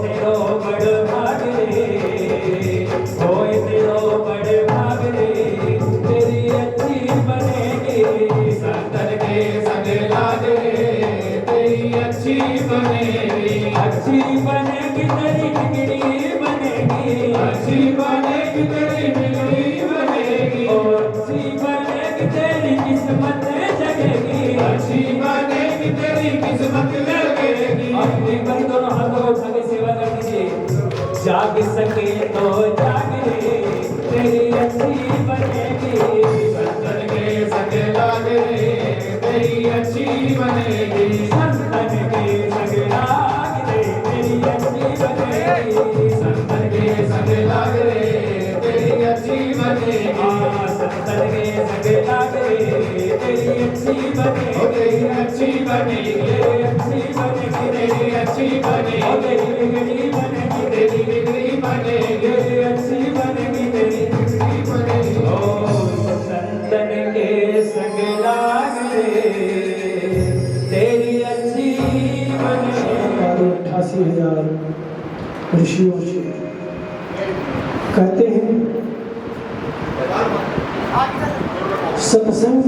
तेरो बड़ भाग रे, होए तेरो बड़ भाग रे, तेरी अच्छी बनेगी संतन के संग लाग रे, तेरी अच्छी बनेगी तेरी बिगड़ी बनेगी, अच्छी बनेगी तेरी बिगड़ी बनेगी, और अच्छी बनेगी तेरी किस्मत जगेगी, अच्छी बनेगी तेरी किस्मत जगेगी। अपने भाई दोनों हाथों को उठा के सेवा कर दीजिए। जाग सके तो जाग रे, तेरी अच्छी बनेगी संतन के संग लाग रे, तेरी अच्छी बनेगी संतन के संग लाग रे, तेरी अच्छी बनेगी संतन के संग लाग रे, तेरी अच्छी बनेगी संतन के संग लाग रे, तेरी अच्छी बनेगी, तेरी अच्छी बनेगी, तेरी अच्छी बनेगी, तेरी अच्छी बनेगी, तेरी बिगड़ी बनेगी, तेरी बिगड़ी बनेगी, तेरी अच्छी बनेगी, तेरी बिगड़ी बनेगी। ओ संतन के संग लाग रे, तेरी अच्छी बनेगी। 88,000 ऋषियों से कहते हैं सत्संग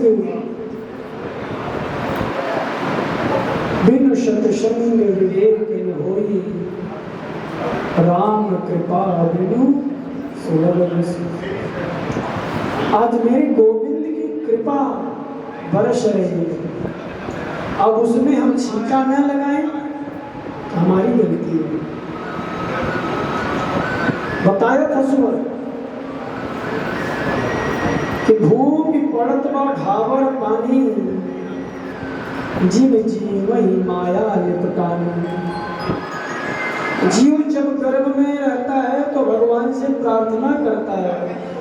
बिनु सत्संग विवेक न होई, राम कृपा बिनु सुलभ नहीं। आज मेरे गोविंद की कृपा बरस रही है, अब उसमें हम छींका न लगाएं, हमारी गलती है। बताया था सुबह कि भूमि पड़त बा ढावर पानी, जीव जीवहि माया लिपटानी। जीव जब गर्भ में रहता है तो भगवान से प्रार्थना करता है,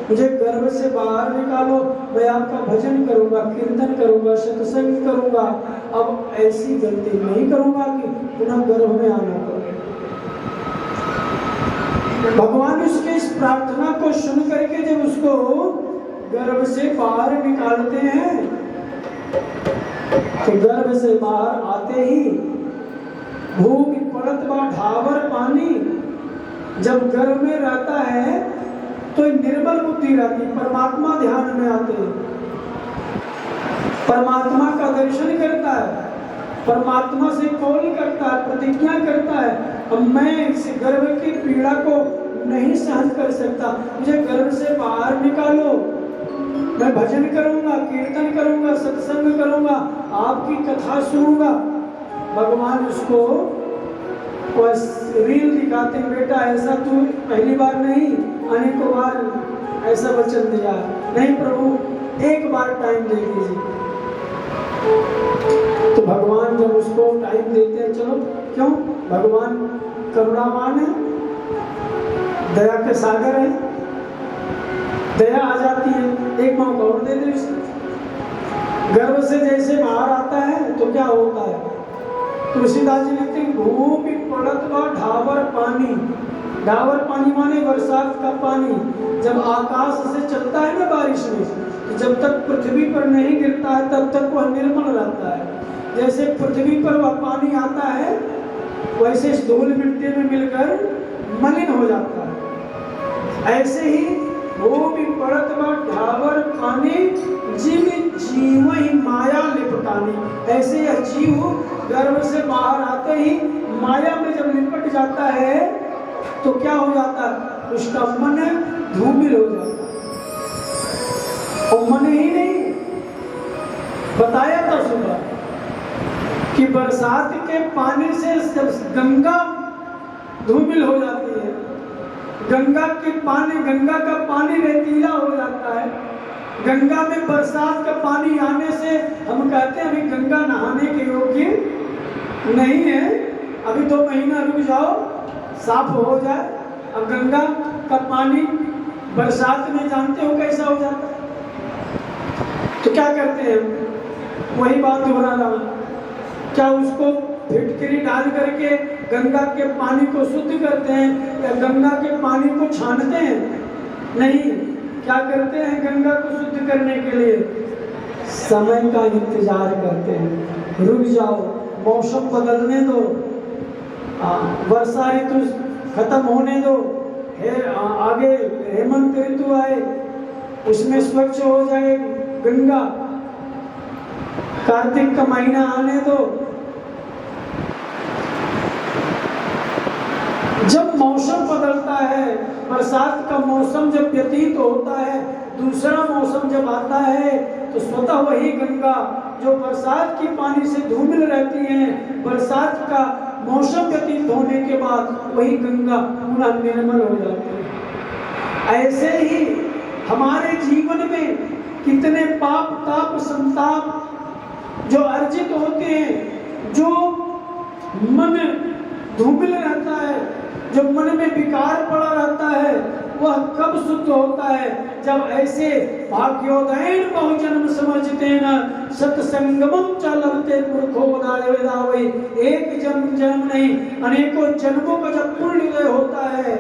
मुझे गर्भ से बाहर निकालो, मैं आपका भजन करूंगा, कीर्तन करूंगा, सत्संग करूंगा। अब ऐसी गलती नहीं करूंगा कि पुनः गर्भ में आना पड़े। भगवान उसके इस प्रार्थना को सुन करके जब उसको गर्भ से बाहर निकालते हैं तो गर्भ से बाहर आते ही भूमि पड़त बा ढावर पानी, जब गर्भ में रहता है तो निर्मल बुद्धि रहती, परमात्मा ध्यान में आते हैं, परमात्मा का दर्शन करता है, परमात्मा से कॉल करता है, प्रतिज्ञा करता है, अब मैं इस गर्भ की पीड़ा को नहीं सहन कर सकता, मुझे गर्भ से बाहर निकालो, मैं भजन करूंगा, कीर्तन करूंगा, सत्संग करूंगा, आपकी कथा सुनूंगा। भगवान उसको रील दिखाते हैं, बेटा ऐसा तू पहली बार नहीं अनेकों बार ऐसा वचन दिया, नहीं प्रभु एक बार टाइम दे दीजिए। तो भगवान जब उसको टाइम देते हैं, चलो क्यों, भगवान करुणावान है, दया के सागर है, दया आ जाती है, एक मौका और दे दे उसे। गर्भ से जैसे बाहर आता है तो क्या होता है, तुलसीदास जी लिखते हैं भूमि पड़त बा ढावर पानी, ढावर पानी माने बरसात का पानी, जब आकाश से चलता है ना बारिश में, तो जब तक पृथ्वी पर नहीं गिरता है तब तक वह निर्मल रहता है। जैसे पृथ्वी पर वह पानी आता है वैसे धूल मिट्टी में मिलकर मलिन हो जाता है। ऐसे ही भूमि पड़त बा ढावर पानी, जीव जीवहि माया लिपटानी। ऐसे यह जीव गर्भ से बाहर आते ही माया में जब लिपट जाता है तो क्या हो जाता है, उसका मन धूमिल हो जाता है। और मन ही नहीं, बताया था सुबह कि बरसात के पानी से जब गंगा धूमिल हो जाती है, गंगा का पानी रेतीला हो जाता है, गंगा में बरसात का पानी आने से हम कहते हैं अभी गंगा नहाने के योग्य नहीं है, अभी 2 महीना रुक जाओ साफ हो जाए। अब गंगा का पानी बरसात में जानते हो कैसा हो जाता है, तो क्या करते हैं, वही बात दोहरा रहा हूं, क्या उसको फिटकरी डाल करके गंगा के पानी को शुद्ध करते हैं या गंगा के पानी को छानते हैं? नहीं, क्या करते हैं, गंगा को शुद्ध करने के लिए समय का इंतजार करते हैं, रुक जाओ, मौसम बदलने दो, वर्षा ऋतु खत्म होने दो, आगे हेमंत ऋतु आए, उसमें स्वच्छ हो जाए गंगा। कार्तिक का महीना आने दो। जब मौसम बदलता है, बरसात का मौसम जब व्यतीत होता है, दूसरा मौसम जब आता है, तो स्वतः वही गंगा जो बरसात की पानी से धूमिल रहती है, बरसात का मौसम व्यतीत होने के बाद वही गंगा पुनः निर्मल हो जाती है। ऐसे ही हमारे जीवन में कितने पाप ताप संताप जो अर्जित होते हैं, जो मन धूमिल रहता है, जो मन में विकार पड़ा रहता है, वह कब शुद्ध होता है? जब ऐसे भाग्योदयन बहुजन्म समर्जिते न सत्संगमम च लभते पुरखो दावे, एक जन्म नहीं अनेकों जन्मों का जब पुण्योदय होता है,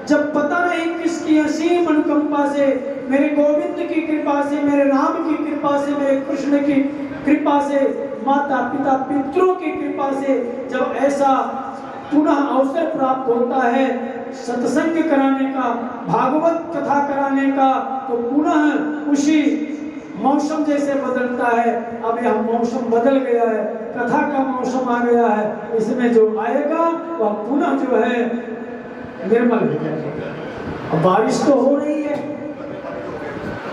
जब पता नहीं किसकी असीम अनुकंपा से, मेरे गोविंद की कृपा से, मेरे राम की कृपा से, मेरे कृष्ण की कृपा से, माता पिता पितरों की कृपा से, जब ऐसा पुनः अवसर प्राप्त होता है सत्संग कराने का, भागवत कथा कराने का, तो पुनः उसी मौसम जैसे बदलता है। अब यह मौसम बदल गया है, कथा का मौसम आ गया है, इसमें जो आएगा वह पुनः जो है निर्मल हो जाएगा। अब बारिश तो हो रही है,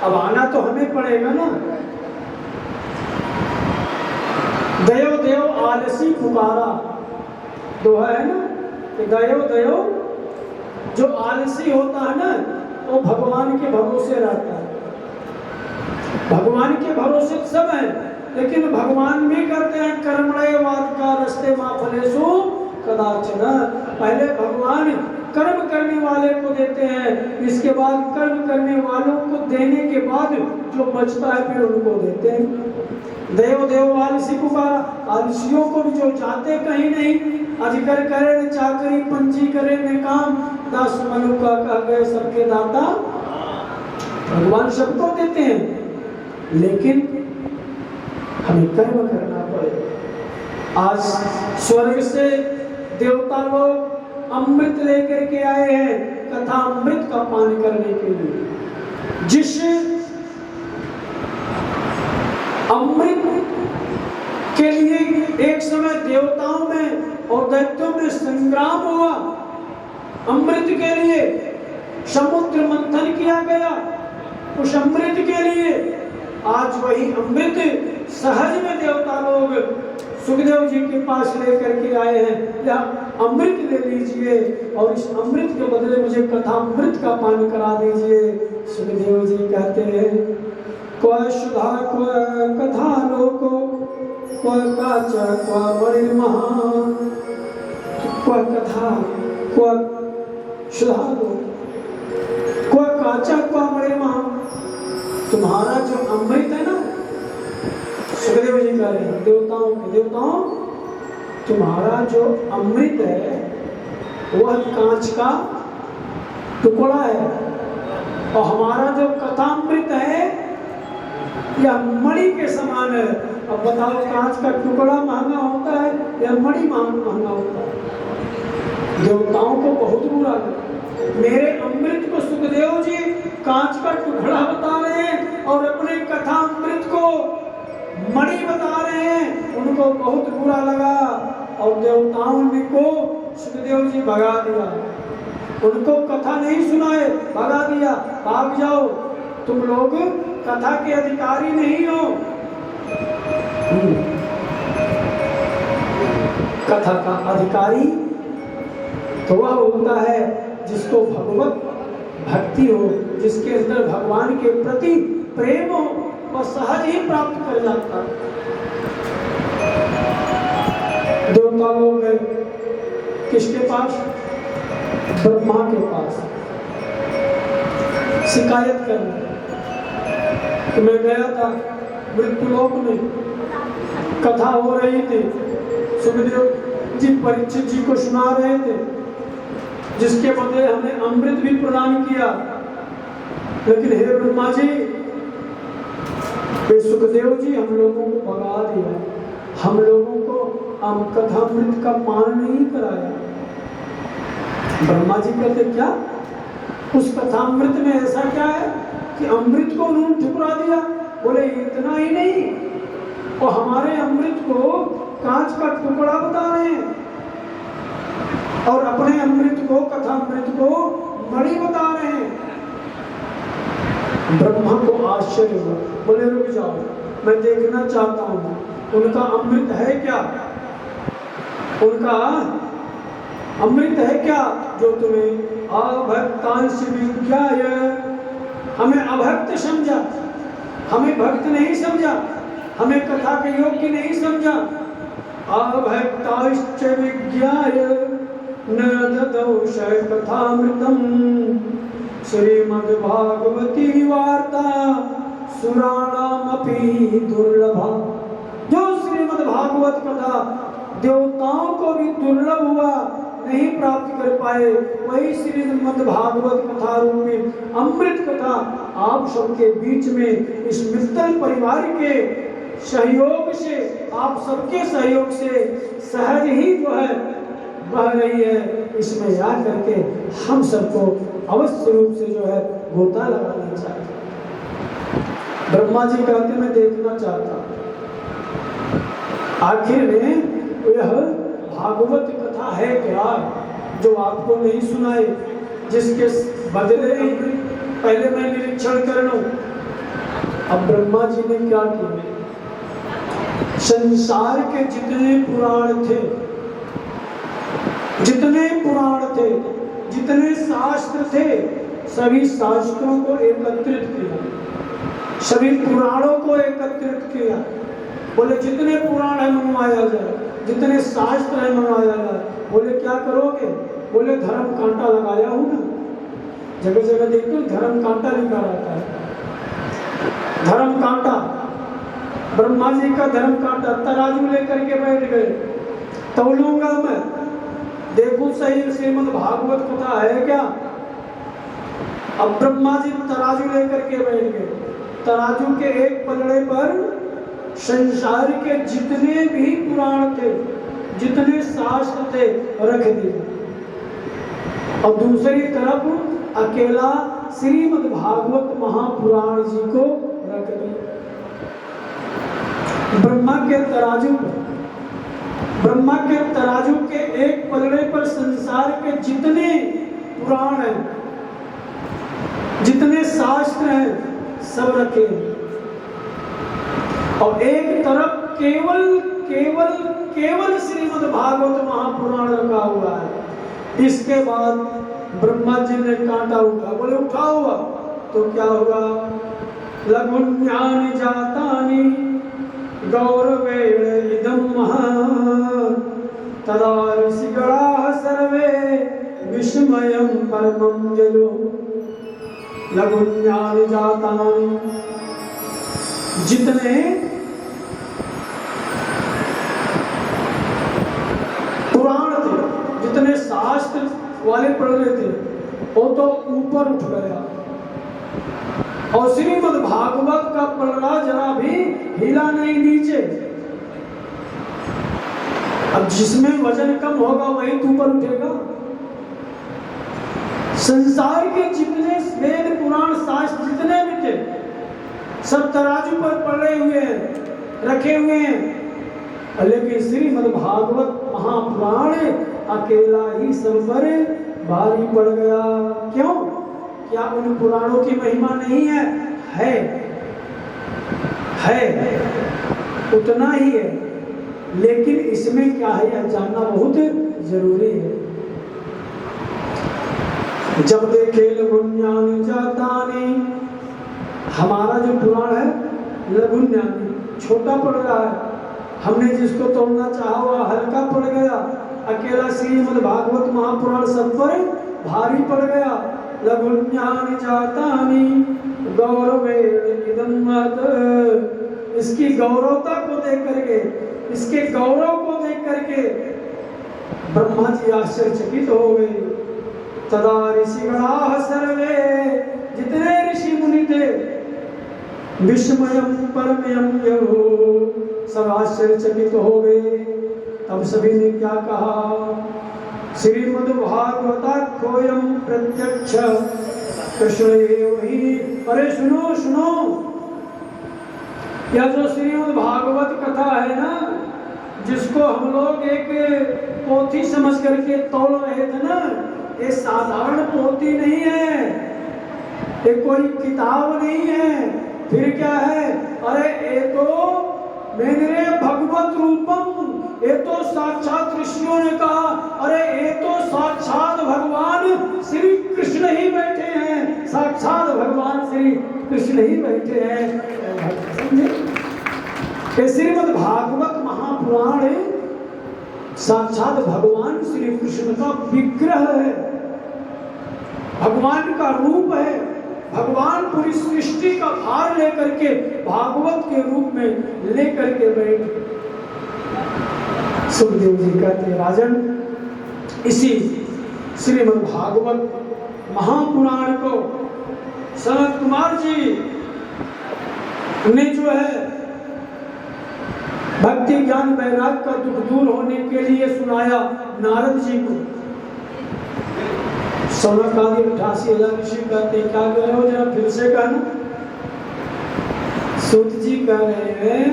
अब आना तो हमें पड़ेगा ना। दयो दयो आलसी पुकारा, दोहा है ना कि दयो दयो, जो आलसी होता है ना वो भगवान के भरोसे रहता है। भगवान के भरोसे सब है, लेकिन भगवान भी करते हैं कर्मणयवाद का रस्ते मां फलेषु कदाचन। पहले भगवान कर्म करने वाले को देते हैं, इसके बाद कर्म करने वालों को देने के बाद जो बचता है फिर उनको देते हैं। देव देव आलसी पुकारा, आलसियों को भी जो जाते कहीं नहीं, अधिकर करे न चाकरी पंची करे न काम, दास मनु का कह गए सबके दाता। भगवान सबको देते हैं, लेकिन हमें कर्म करना पड़ेगा। आज स्वर्ग से देवता लोग अमृत लेकर के आए हैं कथा अमृत का पान करने के लिए। जिस अमृत के लिए एक समय देवताओं में और दैत्यों में संग्राम हुआ, अमृत के लिए समुद्र मंथन किया गया, उस अमृत के लिए आज वही अमृत सहज में देवता लोग सुखदेव जी के पास लेकर के आए हैं, या अमृत ले लीजिए और इस अमृत के बदले मुझे कथा अमृत का पान करा दीजिए। सुखदेव जी कहते हैं कोई सुधा कोई कथा लोको, कोई काचा कोई बड़े महान, कोई कथा कोई सुधा लो, कोई काचा कोई बड़े महान। तुम्हारा जो अमृत है ना, सुखदेव जी कह रहे हैं देवताओं के देवताओं, तुम्हारा जो अमृत है वह कांच का टुकड़ा है, और हमारा जो कथामृत है यह मणि के समान है। अब बताओ कांच का टुकड़ा महंगा होता है या मणि महंगा होता है? देवताओं को बहुत बुरा लगा, मेरे अमृत को सुखदेव जी कांच का टुकड़ा बता रहे हैं और अपने कथा अमृत को मणि बता रहे हैं। उनको बहुत बुरा लगा और देवताओं ने को सुखदेव जी भगा दिया, उनको कथा नहीं सुनाए, भगा दिया, भाग जाओ, तुम लोग कथा के अधिकारी नहीं हो। कथा का अधिकारी तो वह होता है जिसको भगवत भक्ति हो, जिसके अंदर भगवान के प्रति प्रेम हो, वह सहज ही प्राप्त कर जाता है। देवता लोग गए किसके पास? ब्रह्मा के पास शिकायत करने। तो मैं गया था मृत्युलोक में, कथा हो रही थी, सुखदेव जी परीक्षित जी को सुना रहे थे, जिसके बदले हमने अमृत भी प्रदान किया। लेकिन हे ब्रह्मा जी, सुखदेव जी हम लोगों को भगा दिया, हम लोगों को कथामृत का पान नहीं कराया। ब्रह्मा जी कहते क्या उस कथामृत में ऐसा क्या है कि अमृत को उन्होंने ठुकरा दिया? बोले इतना ही नहीं, और हमारे अमृत को कांच का टुकड़ा बता रहे हैं और अपने अमृत को, कथामृत को मणि बता रहे हैं। ब्रह्मा को आश्चर्य हुआ, बोले रुक जाओ, मैं देखना चाहता हूँ उनका अमृत है क्या, उनका अमृत है क्या जो तुम्हें अभक्तांश विज्ञाय, हमें अभक्त समझा, हमें भक्त नहीं समझा, हमें कथा के योग्य नहीं समझा। अभक्ताश्च विज्ञाय न ददौ कथामृतम् श्रीमद्भागवती वार्ता सुराणामपि दुर्लभा। जो श्रीमद्भागवत कथा देवताओं को भी दुर्लभ हुआ, नहीं प्राप्त कर पाए, वही श्रीमद्भागवत कथा रूपी अमृत कथा आप सबके बीच में इस मित्तल परिवार के सहयोग से, आप सबके सहयोग से सहज ही जो है बह रही है। इसमें याद करके हम सबको अवश्य रूप से जो है गोता लगाना चाहिए। ब्रह्मा जी कहते मैं देखना चाहता। आखिर में यह भागवत कथा है क्या जो आपको नहीं सुनाए, जिसके बदले पहले मैं निरीक्षण कर लूं। अब ब्रह्मा जी ने क्या किया? संसार के जितने पुराण थे, जितने शास्त्र थे, सभी शास्त्रों को एकत्रित किया, सभी पुराणों को एकत्रित किया। बोले जितने पुराण है मनवाया जाए, जितने शास्त्र है मनवाया जाए। बोले क्या करोगे? बोले धर्म कांटा लगाया हूं ना, जगह जगह देखते हो धर्म कांटा लिखा रहता है। धर्म कांटा, ब्रह्मा जी का धर्म कांटा, तराजू लेकर के बैठ गए, तौलूंगा मैं, देखो सही श्रीमद् भागवत कथा है क्या। अब ब्रह्मा जी तराजू लेकर के बैठ गए, तराजू के एक पलड़े पर संसार के जितने भी पुराण थे, जितने शास्त्र थे, रख दिए, और दूसरी तरफ अकेला श्रीमद् भागवत महापुराण जी को रख दिया। ब्रह्मा के तराजू के एक पलड़े पर संसार के जितने पुराण हैं, जितने शास्त्र हैं, सब रखे, और एक तरफ केवल श्रीमद् भागवत महापुराण रखा हुआ है। इसके बाद ब्रह्मा जी ने कांटा उठा, बोले उठा हुआ तो क्या हुआ? लघुन्यानि जातानि गौरवेण इदं महान् तदा ऋषिगणाः सर्वे विस्मयं परमं जलो। लघुन्यानि जातानि, जितने पुराण थे, जितने शास्त्र वाले पढ़ रहे थे, वो तो ऊपर उठ गया, और श्रीमद् भागवत का पलड़ा जरा भी हिला नहीं नीचे। अब जिसमें वजन कम होगा वही ऊपर उठेगा। संसार के जितने वेद पुराण शास्त्र जितने भी थे, सब तराजू पर पड़े हुए हैं, रखे हुए हैं, लेकिन श्रीमद् भागवत महापुराण अकेला ही सब पर भारी पड़ गया। क्यों? क्या उन पुराणों की महिमा नहीं है? है, उतना ही है, लेकिन इसमें क्या है यह जानना बहुत जरूरी है। जब देखे लघुन्यानि जातानि, हमारा जो पुराण है लघुन्यानि, छोटा पड़ रहा है, हमने जिसको तोड़ना चाहा वह हल्का पड़ गया, अकेला श्रीमद् भागवत महापुराण सब पर भारी पड़ गया। लघुन्यानि जातानि गौरवेण इदं महत्, इसकी गौरवता को देख करके, इसके गौरव को देख करके ब्रह्मा जी आश्चर्यचकित हो गए। तदा ऋषिगणाः सर्वे, जितने ऋषि मुनि थे, विस्मयं परमं यहो, सब आश्चर्यचकित हो गए। तब सभी ने क्या कहा? श्रीमद्भागवताख्योऽयं प्रत्यक्ष कृष्ण एव हि। अरे सुनो सुनो, यह जो श्रीमद् भागवत कथा है ना, जिसको हम लोग एक पोथी समझ करके तोड़ रहे थे ना, ये साधारण पोथी नहीं है, ये कोई किताब नहीं है, फिर क्या है? अरे ये तो मेरे भगवत रूपम, ये तो साक्षात ऋषियों ने कहा, अरे ये तो साक्षात भगवान श्री कृष्ण ही बैठे हैं, साक्षात भगवान श्री कृष्ण ही बैठे हैं। ये श्रीमद् भागवत महापुराण है, साक्षात भगवान श्री कृष्ण का विग्रह है, भगवान का रूप है। भगवान पूरी सृष्टि का भार लेकर के भागवत के रूप में लेकर के बैठे। सुखदेव जी कहते हैं, राजन, इसी श्रीमद् भागवत महापुराण को सनत कुमार जी ने जो है भक्ति ज्ञान वैराग का दुख दूर होने के लिए सुनाया नारद जी को। सौनकादि 88,000 ऋषि कहते क्या कह रहे हो, जरा फिर से कहना। सूत जी कह रहे हैं,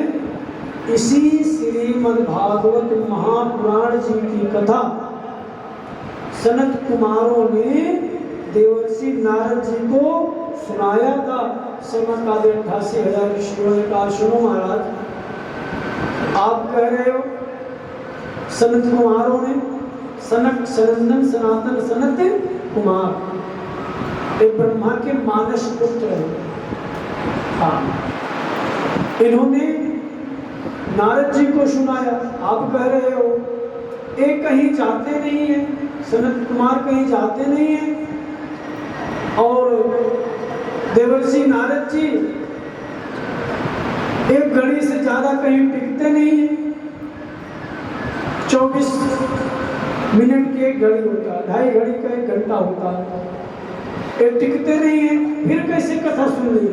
इसी श्रीमद् भागवत महापुराण जी की कथा सनत कुमारों ने देवर्षि नारद जी को सुनाया था। सौनकादि 88,000 ऋषियों ने कहा, सुनो महाराज, आप कह रहे हो सनत कुमारों ने, सनक सनंदन सनातन सनत कुमार एक ब्रह्मा के मानस पुत्र है। हाँ, इन्होंने नारद जी को सुनाया। आप कह रहे हो एक कहीं जाते नहीं है, सनत कुमार कहीं जाते नहीं है, और देवर्षि नारद जी एक घड़ी से ज्यादा कहीं टिकते नहीं है। 24 मिनट की एक घड़ी होता है, 2.5 घड़ी का 1 घंटा होता है, ये टिकते नहीं है, फिर कैसे कथा सुन ली?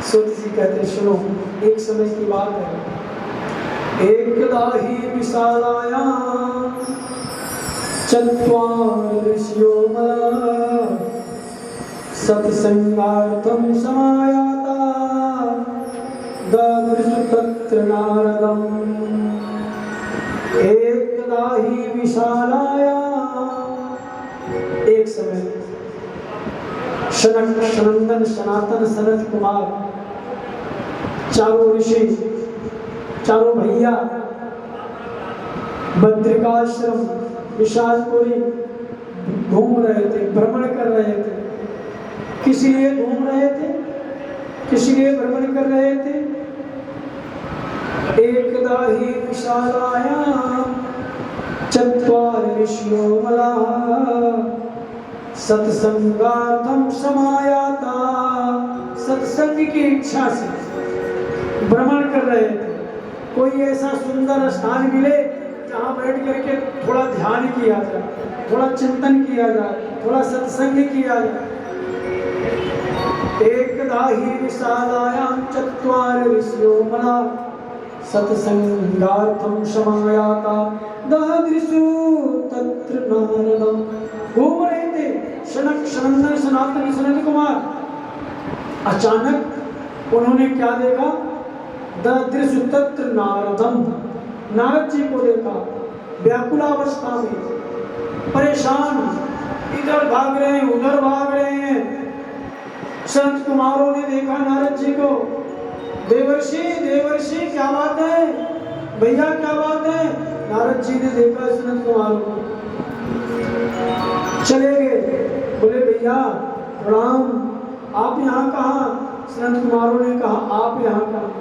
सूत जी कहते, सुनो, एक समय की बात है। एकदा ही विशालायां चत्वार ऋषियो मला सत्संगार्थं समायाता ददृशु तत्र नारदम्। एकदा ही विशालायां, एक समय सनक सनंदन सनातन सनत कुमार, चारों ऋषि, चारों भैया बद्रिकाश्रम विशालपुरी घूम रहे थे, भ्रमण कर रहे थे। किस लिए घूम रहे थे, किस लिए भ्रमण कर रहे थे? एकदा ही विशालायां चत्वार ऋषियो मलाः सत्संगार्थं समायाता। सत्संग की इच्छा से भ्रमण कर रहे थे। कोई ऐसा सुंदर स्थान मिले जहाँ बैठ करके थोड़ा ध्यान किया जाए, थोड़ा चिंतन किया जाए, थोड़ा सत्संग किया जाए। एकदा ही विशालायां चत्वार ऋषियो मलाः सत्संगार्थं समायाता ददृशु तत्र नारदम्। घूम रहे थे सनक सनंदन सनातन सनत कुमार। अचानक उन्होंने क्या देखा? ददृशु तत्र नारदम्। नारद जी को देखा व्याकुलावस्था में, परेशान, इधर भाग रहे हैं उधर भाग रहे हैं। संत कुमारों ने देखा नारद जी को, देवर्षि देवर्षि क्या बात है भैया, क्या बात है? नारद जी ने देखा संत कुमारों को, चले गए, बोले भैया प्रणाम, आप यहाँ कहाँ? संत कुमारों ने कहा आप यहाँ कहाँ?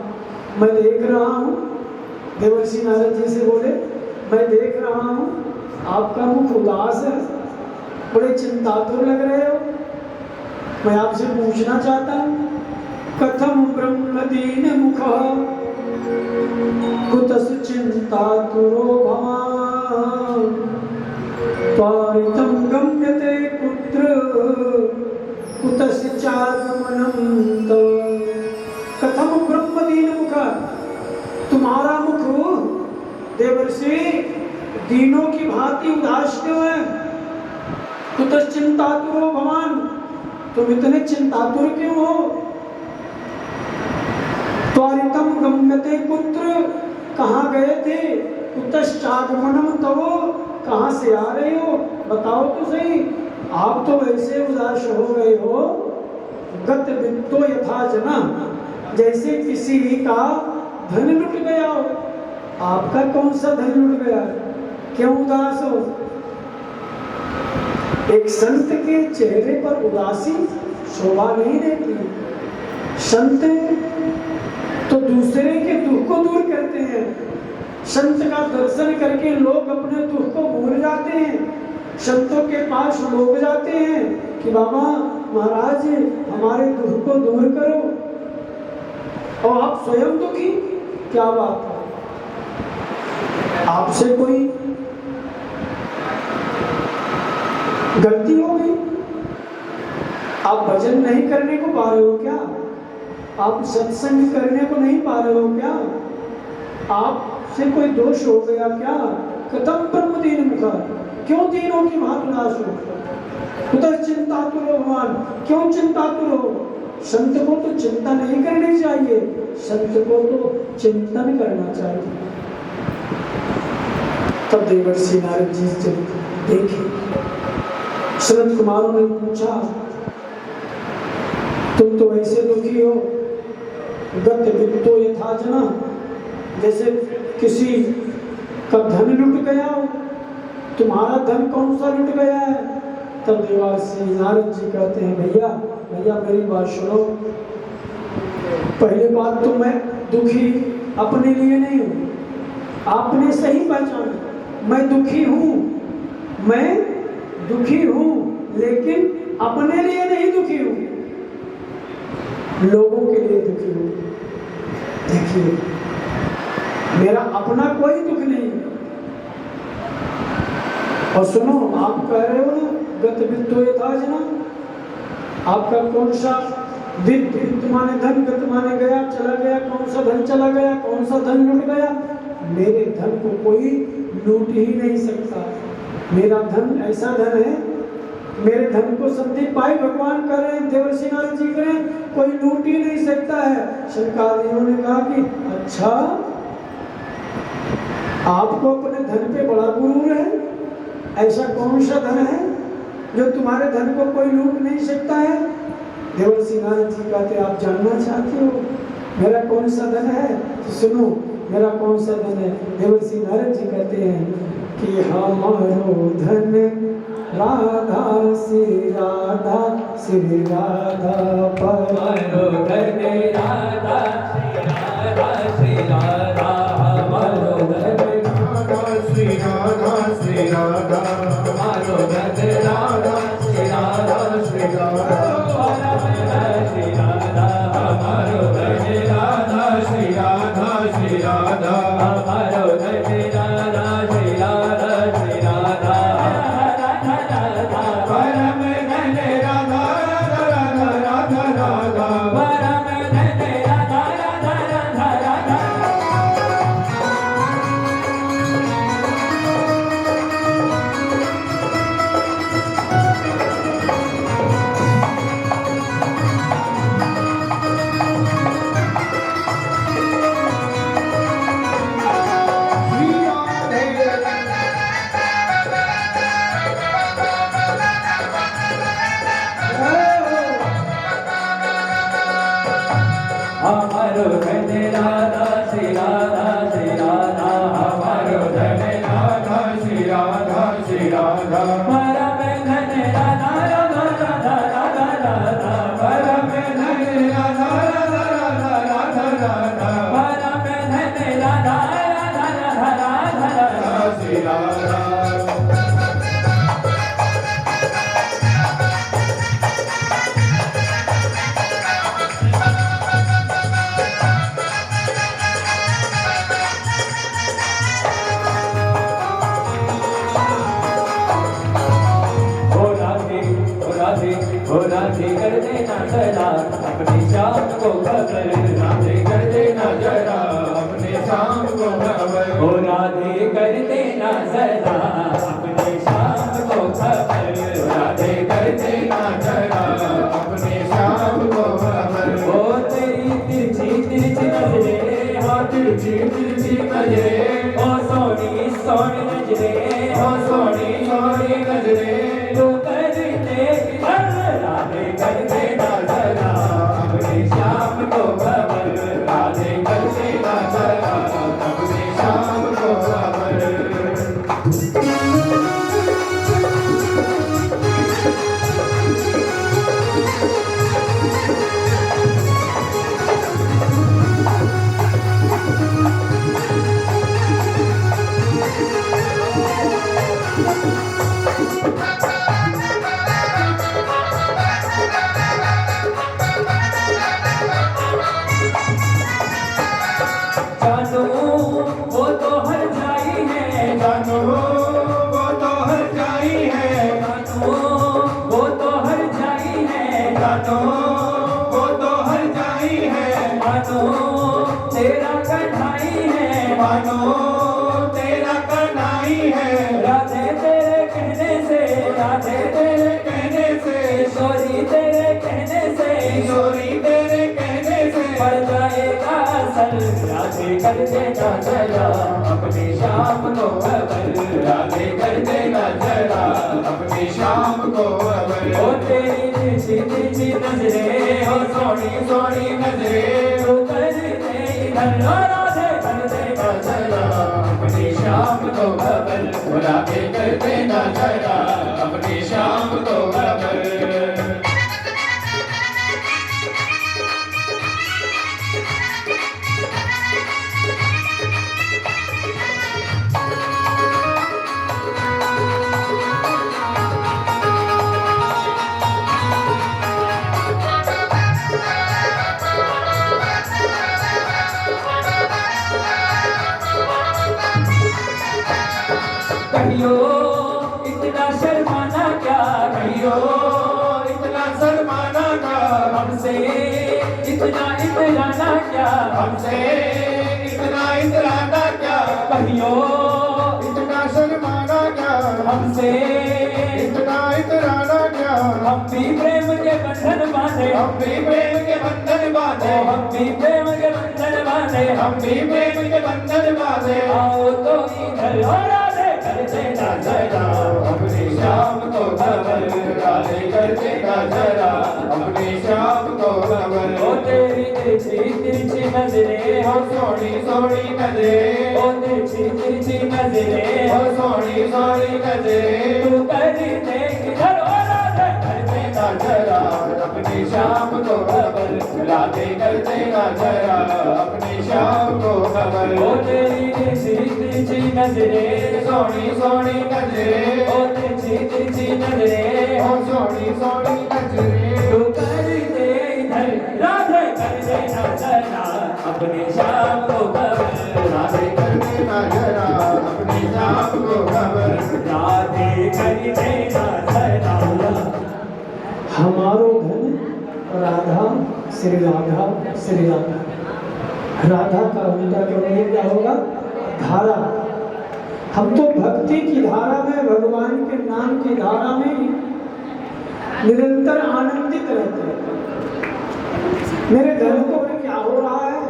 मैं देख रहा हूँ। देवर्षि नारद जी से बोले, मैं देख रहा हूँ आपका मुख उदास है, बड़े चिंतातुर लग रहे हो। मैं आपसे पूछना चाहता हूँ, कथम ब्रह्मदीन मुखः कुतस् चिंतातुरो भवान् त्वरितं गम्यते कुत्र कुतस् चागमनं तव। कथम ब्रह्मदीन मुखः, तुम्हारा मुख देवर्षि दीनों की भांति उदास क्यों है? कुतश्चिंतातुरो भवान, तुम इतने चिंतातुर क्यों हो? त्वरितम गम्यते कुत्र, कहाँ गए थे? कुतश्चागमनम तवो, कहाँ से आ रहे हो? बताओ तो सही। आप तो ऐसे उदास हो गए हो, गत वित्तो यथा जना, जैसे किसी का धन लुट गया हो। आपका कौन सा धन लुट गया? क्यों उदास हो? एक संत के चेहरे पर उदासी शोभा नहीं देती। संत तो दूसरे के दुख को दूर करते हैं। संत का दर्शन करके लोग अपने दुख को भूल जाते हैं। संतों के पास लोग जाते हैं कि बाबा महाराज हमारे दुख को दूर करो, और आप स्वयं दुखी। क्या बात है? आपसे कोई गलती हो गई? आप भजन नहीं करने को पा रहे हो क्या? आप सत्संग करने को नहीं पा रहे हो क्या? आपसे कोई दोष हो गया क्या? कथम ब्रह्म दीन मुखा, क्यों दीनों की भांति उदास हो? उधर चिंतातुर हो भगवान, क्यों चिंतातुर हो? संत को तो चिंता नहीं करनी चाहिए, संत को तो चिंतन करना चाहिए। तब देवर्षि नारद जी से देखे, सनत कुमारों ने पूछा, तुम तो ऐसे दुखी हो, गत वित्तो यथा जना, जैसे किसी का धन लुट गया हो। तुम्हारा धन कौन सा लुट गया है? तब देवर्षि नारद जी कहते हैं, भैया भैया मेरी बात सुनो। पहली बात तो मैं दुखी अपने लिए नहीं हूँ, आपने सही पहचाना। मैं दुखी हूँ, मैं दुखी हूँ, लेकिन अपने लिए नहीं दुखी हूँ, लोगों के लिए दुखी हूँ। देखिए, मेरा अपना कोई दुख नहीं। और सुनो, आप कह रहे हो ना गत वित्तो यथा जना, आपका कौन सा वित्त, वित्त माने धन, गत माने गया, चला गया, कौन सा धन चला गया, कौन सा धन लूट गया? मेरे धन को कोई लूट ही नहीं सकता। मेरा धन ऐसा धन है, मेरे धन को संदीप भाई भगवान कर रहे हैं, देवर्षि नारद जी करें, कोई लूट ही नहीं सकता है। शंकराचार्यों ने कहा कि अच्छा, आपको अपने धन पे बड़ा गुरूर है? ऐसा कौन सा धन है जो तुम्हारे धन को कोई लूट नहीं सकता है? देवर्षि नारद जी कहते, आप जानना चाहते हो मेरा कौन सा धन है? तो सुनो, मेरा कौन सा धन है? देवर्षि नारद जी कहते हैं कि हमारो धन राधा श्री राधा, श्री राधा हमारो धन राधा श्री राधा, हमारो धन श्री राधा श्री राधा, हमारो धन राधा श्री राधा, श्री राधा श्री राधा, हमारो धन राधा श्री राधा, श्री राधा, हमारो धन राधा श्री राधा, श्री राधा, परम धन राधा राधा राधा राधा, परम धन राधा राधा राधा राधा। श्री राधे हमारो धन राधा श्री राधा, श्री राधा, हमारो धन राधा श्री राधा श्री राधा, परम धन राधा राधा राधा राधा राधा, परम धन राधा राधा राधा राधा राधा, परम धन राधा राधा राधा राधा राधा। श्री राधा हो राधे कर देना जरा अपनी श्याम को खबर, राधे कर देना जरा अपने शाम को खबर, हो राधे कर देना जरा खबर राधे कर देना जरा अपने श्याम को खबर ओ तेरी तिरछी तिरछी नजरें हो तिरछी तिरछी नजरें ओ सोनी सोनी नजरें ओ सोनी सोनी नजरें तू कर दे राधे कर देना जरा अपने श्याम को खबर राधे कर देना जरा अपने श्याम को खबर जानो वो तो हर जाई है जानो वो तो हर जाई है जानो वो तो हर जाई है जानो वो तो हर जाई है मानो तेरा कन्हाई है मानो तेरा कन्हाई है राधे तेरे कहने से राधे तेरे कहने से किशोरी तेरे कहने से किशोरी तेरे कहने से पड़ जाएगा असल राधे कर देना जरा अपनी शाम को खबर राधे कर देना जरा अपनी शाम को खबर ओ तेरी तिरछी तिरछी नजरें हो सोनी सोनी नजरें तू कर दे इधर राधे कर देना जरा अपनी शाम को खबर राधे कर देना जरा अपनी शाम को खबर कहियो इतना शर्माना क्या कहियो इतना शर्माना क्या हमसे इतना इतराना क्या हमसे इतना इतराना क्या कहियो इतना शर्माना क्या हमसे इतना इतराना क्या हम भी प्रेम के बंधन बांधे हम भी प्रेम के बंधन बांधे हम भी प्रेम के बंधन बांधे हम भी प्रेम के बंधन बांधे आओ तो इधर कर देना जरा अपनी शाम को खबर राधे कर देना जरा अपनी शाम को खबर ओ तेरी तिरछी तिरछी नजरें हो सोनी सोनी नजरें ओ तिरछी तिरछी नजरें हो सोनी सोनी नजरें तू कर दे इधर ओ राधे कर देना जरा अपनी शाम को खबर राधे कर देना जरा अपनी शाम को खबर ओ तेरी तिरछी तिरछी नजरें सोनी सोनी नजरें ओ तिरछी तिरछी नजरें ओ सोनी सोनी नजरें तू कर दे इधर राधे कर देना जरा अपनी शाम को खबर राधे कर देना जरा अपनी शाम को खबर राधे कर देना जरा हमारो धन राधा श्री राधा श्री राधा राधा का उल्टा करेंगे क्या होगा धारा हम तो भक्ति की धारा में भगवान के नाम की धारा में निरंतर आनंदित रहते हैं मेरे धन को क्या हो रहा है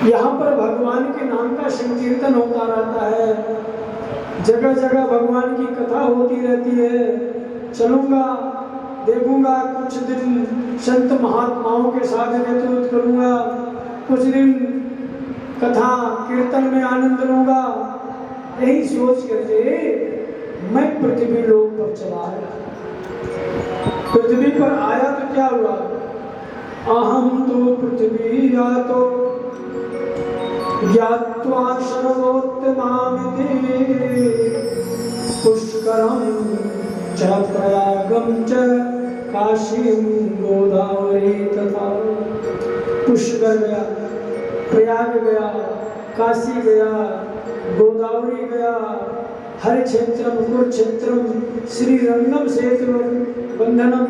यहाँ पर भगवान के नाम का संकीर्तन होता रहता है जगह जगह भगवान की कथा होती रहती है चलूंगा देखूंगा कुछ दिन संत महात्माओं के साथ नेतृत्व करूंगा कुछ दिन कथा कीर्तन में आनंद लूंगा यही सोच करके मैं पृथ्वी लोक पर चला आया पृथ्वी पर आया तो क्या हुआ अहम तो पृथ्वी तो ज्ञात्वा सर्वोत्तमामिति पुष्करम च प्रयागम च काशीं गोदावरी तथा पुष्कर गया प्रयाग गया काशी गया गोदावरी गया हर क्षेत्रम कुरुक्षेत्रम श्रीरंगम सेतु बंधनम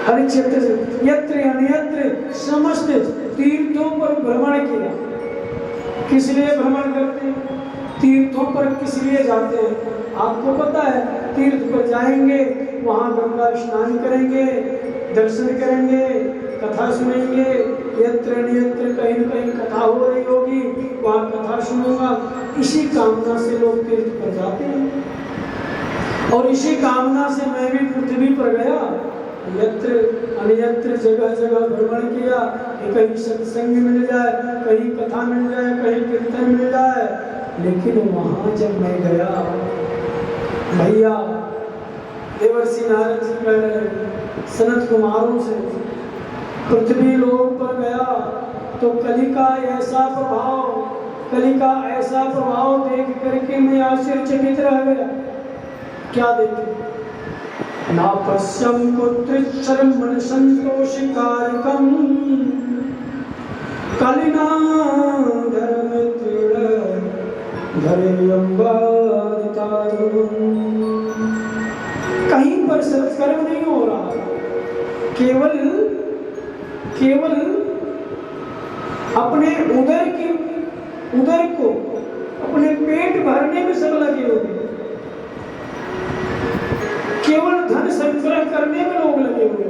हर क्षेत्र यत्र अन्यत्र समस्त तीर्थों पर भ्रमण किया किस लिए भ्रमण करते तीर्थों पर किस लिए जाते हैं? आपको पता है, तीर्थ पर जाएंगे, वहाँ गंगा स्नान करेंगे, दर्शन करेंगे, कथा सुनेंगे, यत्र अन्यत्र कहीं न कहीं कथा हो रही होगी, वहाँ कथा सुनूंगा। इसी कामना से लोग तीर्थ पर जाते हैं। और इसी कामना से मैं भी पृथ्वी पर गया, यत्र अन्यत्र जगह जगह भ्रमण किया कि कहीं सत्संग मिल जाए, कहीं कथा मिल जाए, कहीं कीर्तन मिल जाए। लेकिन वहाँ जब मैं गया, भैया देवर्षि नारद जी कह रहे सनत कुमारों से, पृथ्वी लोक पर गया तो कली का ऐसा प्रभाव देख करके मैं आश्चर्यचकित रह गया। क्या देखे? ना पश्यम पुत्र संतोषिकारकम कलिना धर्म कहीं पर सत्कर्म नहीं हो रहा, केवल अपने उदर को अपने पेट भरने में सब लगे हुए, केवल धन संग्रह करने में लोग लगे हुए।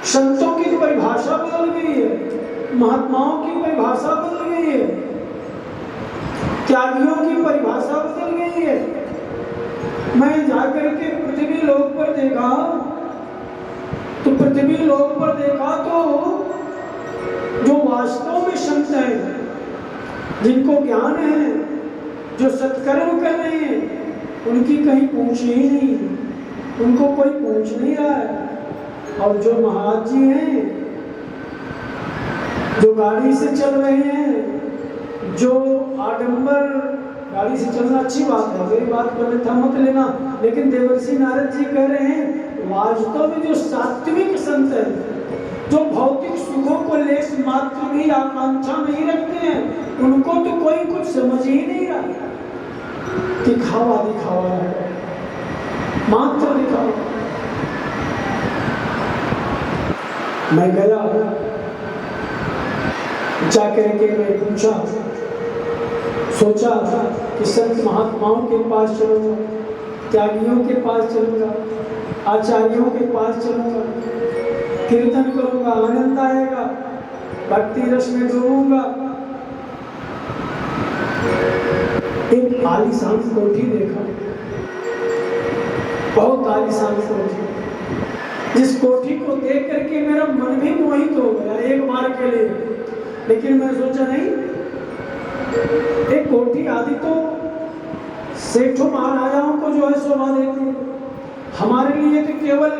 संतों की परिभाषा बदल गई है, महात्माओं की परिभाषा बदल गई है, त्यागियों की परिभाषा बदल गई है। मैं जाकर के पृथ्वी लोक पर देखा तो जो वास्तव में संत हैं, जिनको ज्ञान है, जो सत्कर्म कर रहे हैं, उनकी कहीं पूछ ही नहीं, उनको कोई पूछ नहीं रहा है। और जो महाराज जी हैं, जो गाड़ी से चल रहे हैं, जो आडंबर, गाड़ी से चलना अच्छी बात है, मेरी बात को अन्यथा मत लेना, लेकिन देवर्षि नारद जी कह रहे हैं वास्तव में जो सात्विक संत है, जो भौतिक सुखों को लेस मात्र भी आकांक्षा नहीं रखते हैं, उनको तो कोई कुछ समझ ही नहीं रहा। दिखावा है, मात्र दिखावा। मैं गया, जाकर के मैं पूछा, सोचा कि संत महात्माओं के पास चलूंगा, त्यागियों के पास चलूंगा, आचार्यों के पास चलूंगा, कीर्तन करूंगा, आनंद आएगा, भक्ति रस में डूबूंगा। एक आलीशान कोठी देखा, बहुत आलीशान कोठी, जिस कोठी को देख करके मेरा मन भी मोहित हो गया एक बार के लिए। लेकिन मैं सोचा नहीं, एक कोठी आदि तो सेठों महाराजाओं को जो है शोभा देती है, हमारे लिए तो केवल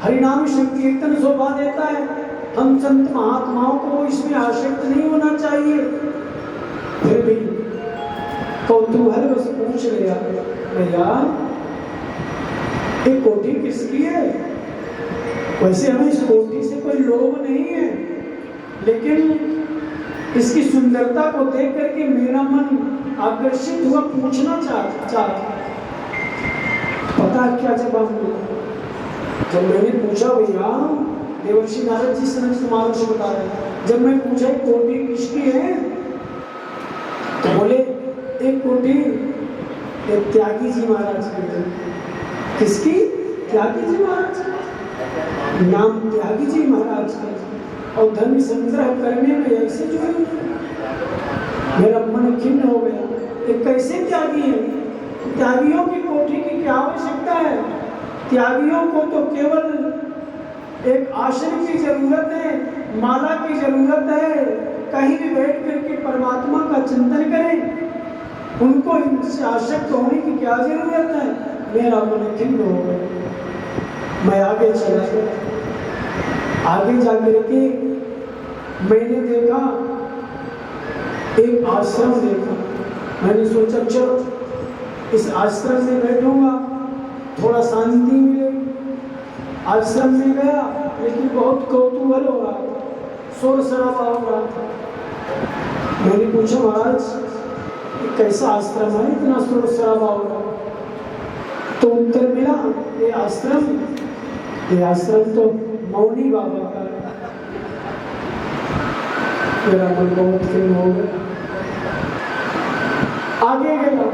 हरिनाम संकीर्तन शोभा देता है। हम संत महात्माओं को इसमें आसक्त नहीं होना चाहिए। फिर भी कौतूहल बस पूछ लिया, भैया ये कोठी किसकी है? वैसे हमें इस कोठी से कोई लोभ नहीं है, लेकिन इसकी सुंदरता को देख करके मेरा मन आकर्षित हुआ, पूछना चाहता। पता क्या जवाब मिला? जब मैंने पूछा, भैया देवर्षि नारद जी सनत कुमारों से बता रहे, जब मैं पूछा कोठी किसकी है, तो बोले एक कोठी एक त्यागी जी महाराज की। किसकी? त्यागी जी महाराज, नाम त्यागी जी महाराज का। और धन संग्रह करने में ऐसे जो है मेरा मन खिन्न हो गया। ये कैसे त्यागी है? त्यागियों की कोठी की क्या आवश्यकता है? त्यागियों को तो केवल एक आश्रम की जरूरत है, माला की जरूरत है, कहीं भी बैठ करके परमात्मा का चिंतन करें। उनको इनसे आसक्त होने की क्या जरूरत है? मेरा मन खिन्न हो गया। मैं आगे चला गया। आगे जाकर के मैंने देखा, एक आश्रम देखा। मैंने सोचा चलो इस आश्रम में बैठूंगा, थोड़ा शांति मिलेगी। आश्रम में गया, लेकिन बहुत कौतूहल हो रहा था, शोर शराबा हो रहा था। मैंने पूछा, महाराज कैसा आश्रम है, इतना शोर शराबा हो रहा? तो उत्तर मिला, ये आश्रम तो मौनी बाबा का है। मेरा मन बहुत खिन्न हो गया। आगे गया,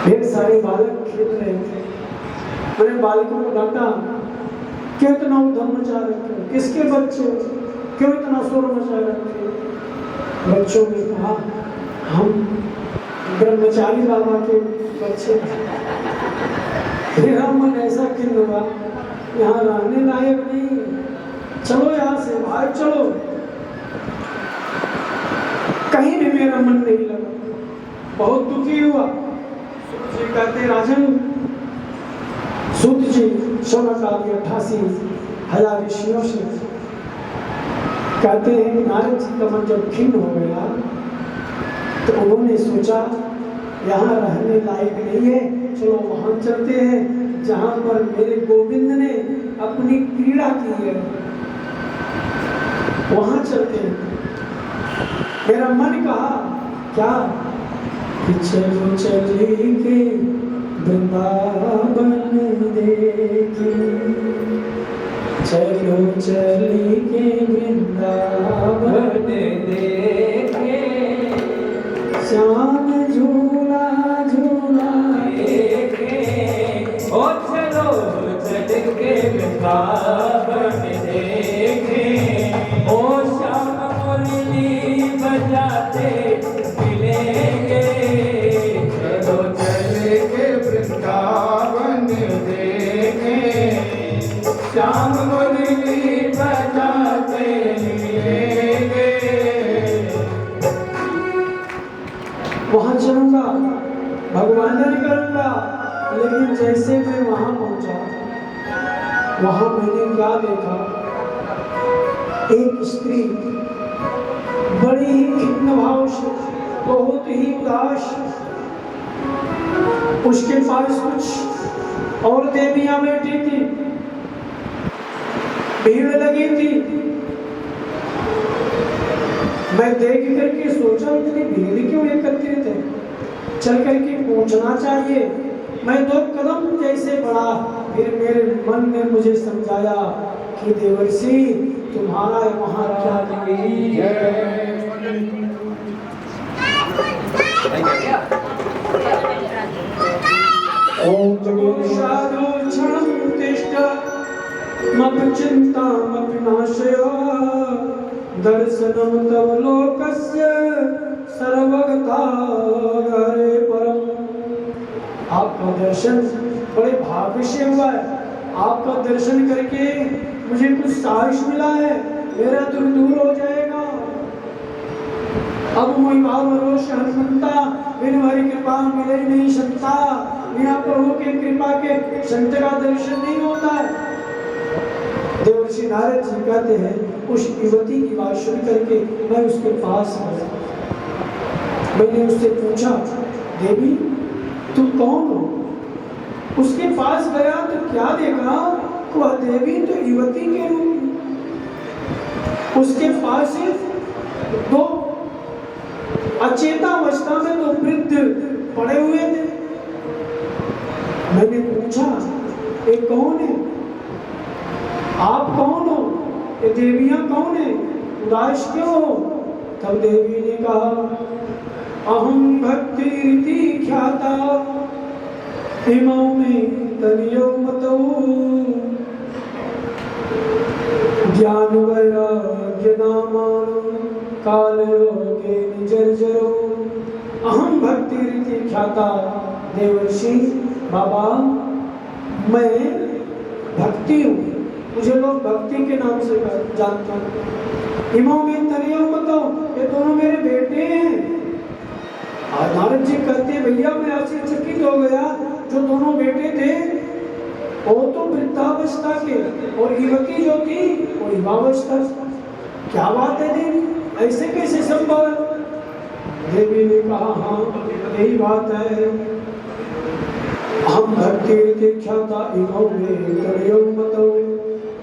ढेर सारे बालक खेल रहे थे। मैंने बालकों को डांटा, क्यों इतना उधम मचा रखे हो, किसके बच्चे हो, क्यों इतना शोर मचा रखे हो? बच्चों ने कहा, हम ब्रह्मचारी बाबा के बच्चे। मेरा मन ऐसा खिन्न हुआ, यहाँ रहने लायक नहीं, चलो यहाँ से बाहर चलो। कहीं भी मेरा मन नहीं लगा, बहुत दुखी हुआ। सूत जी कहते, राजन, सूत जी शौनकादि 88,000 ऋषियों से कहते हैं, नारद जी का मन जब खिन्न हो गया तो उन्होंने सोचा यहाँ रहने लायक नहीं है, चलो वहां चलते हैं जहां पर मेरे गोविंद ने अपनी क्रीड़ा की है, वहां चलते हैं। मेरा मन कहा क्या कि चलो चली के वृंदावन देखे, चलो चली के वृंदावन देखे, श्याम झूला झूला देखे, ओ चलो चल के वृंदावन देखे, ओ श्याम मुरली बजाते मिलेंगे, चलो चल के वृंदावन देखे, श्याम मुरली बजाते मिलेंगे। वहां चलूंगा, भगवान दर्शन करूंगा। लेकिन जैसे मैं वहां पहुंचा, वहां मैंने क्या देखा, एक स्त्री बड़ी ही खिन्न भाव से, बहुत ही उदास, उसके पास कुछ और देवियां बैठी थी, भीड़ लगी थी। मैं देख करके सोचा, इतनी भीड़ क्यों एकत्रित है, चल करके पूछना चाहिए। मैं 2 कदम जैसे बढ़ा, फिर मेरे मन ने मुझे समझाया कि देवर्षि, तुम्हारा वहां क्या कमी है। ओम जगो साधु क्षणं तिष्ठ, मप चिन्तामपि नाशय, दर्शनं तव लोकस्य सर्वगता हरे परम। आपका दर्शन बड़े भाग्य से हुआ है, आपका दर्शन करके मुझे कुछ साहस मिला है, मेरा दुख दूर हो जाएगा। अब मोहि भाव रोष हनुमंता, बिन हरि कृपा मिले नहीं संता। बिना प्रभु की कृपा के संत का दर्शन नहीं होता है। देवर्षि नारद जी कहते हैं, उस युवती की बात सुन करके मैं उसके पास गया। मैंने उससे पूछा, देवी तुम कौन हो? उसके पास गया तो क्या देखा, वह देवी तो युवती के रूप में, उसके पास 2 अचेता अवस्था में 2 वृद्ध पड़े हुए थे। मैंने पूछा, ये कौन है, आप कौन हो, ये देवियां कौन है, उदास क्यों हो? तब देवी ने कहा, अहम भक्ति रीति ख्याता, इमौ में तनियो मतौ, ज्ञान वैराग्य नामानो, काल योगे निजर्जरो। अहम भक्ति रीति ख्याता। देवर्षि बाबा, मैं भक्ति हूँ, मुझे लोग भक्ति के नाम से जानते हैं। इमौ में तनियो मतौ, ये दोनों मेरे बेटे हैं। नारद जी कहते हैं, भैया मैं आश्चर्यचकित हो गया, जो दोनों बेटे थे वो तो वृद्धावस्था के, और युवती जो थी वो युवावस्था। क्या बात है देवी, ऐसे कैसे संभव है? देवी ने कहा, हाँ यही बात है। हम भक्ति ख्याता इमौ में तनियो मतौ,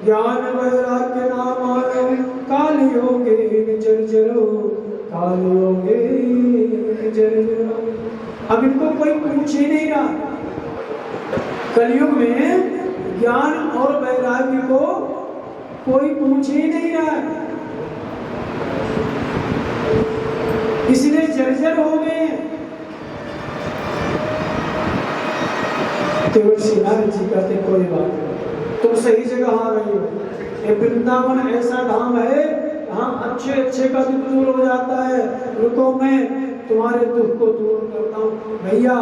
ज्ञान वैराग्य नामानो, काल योगे निजर्जरो, काल योगे निजर्जरो। अब इनको कोई पूछ ही नहीं रहा। कलयुग में ज्ञान और वैराग्य को कोई पूछ ही नहीं रहा है। इसलिए जर्जर हो गए हैं। तुलसी नारायण जी कहते कोई बात नहीं, तुम सही जगह आ रही हो। ये वृंदावन ऐसा धाम है, यहाँ अच्छे अच्छे का दुख दूर हो जाता है। रुको, मैं तुम्हारे दुख को दूर करता हूँ। भैया,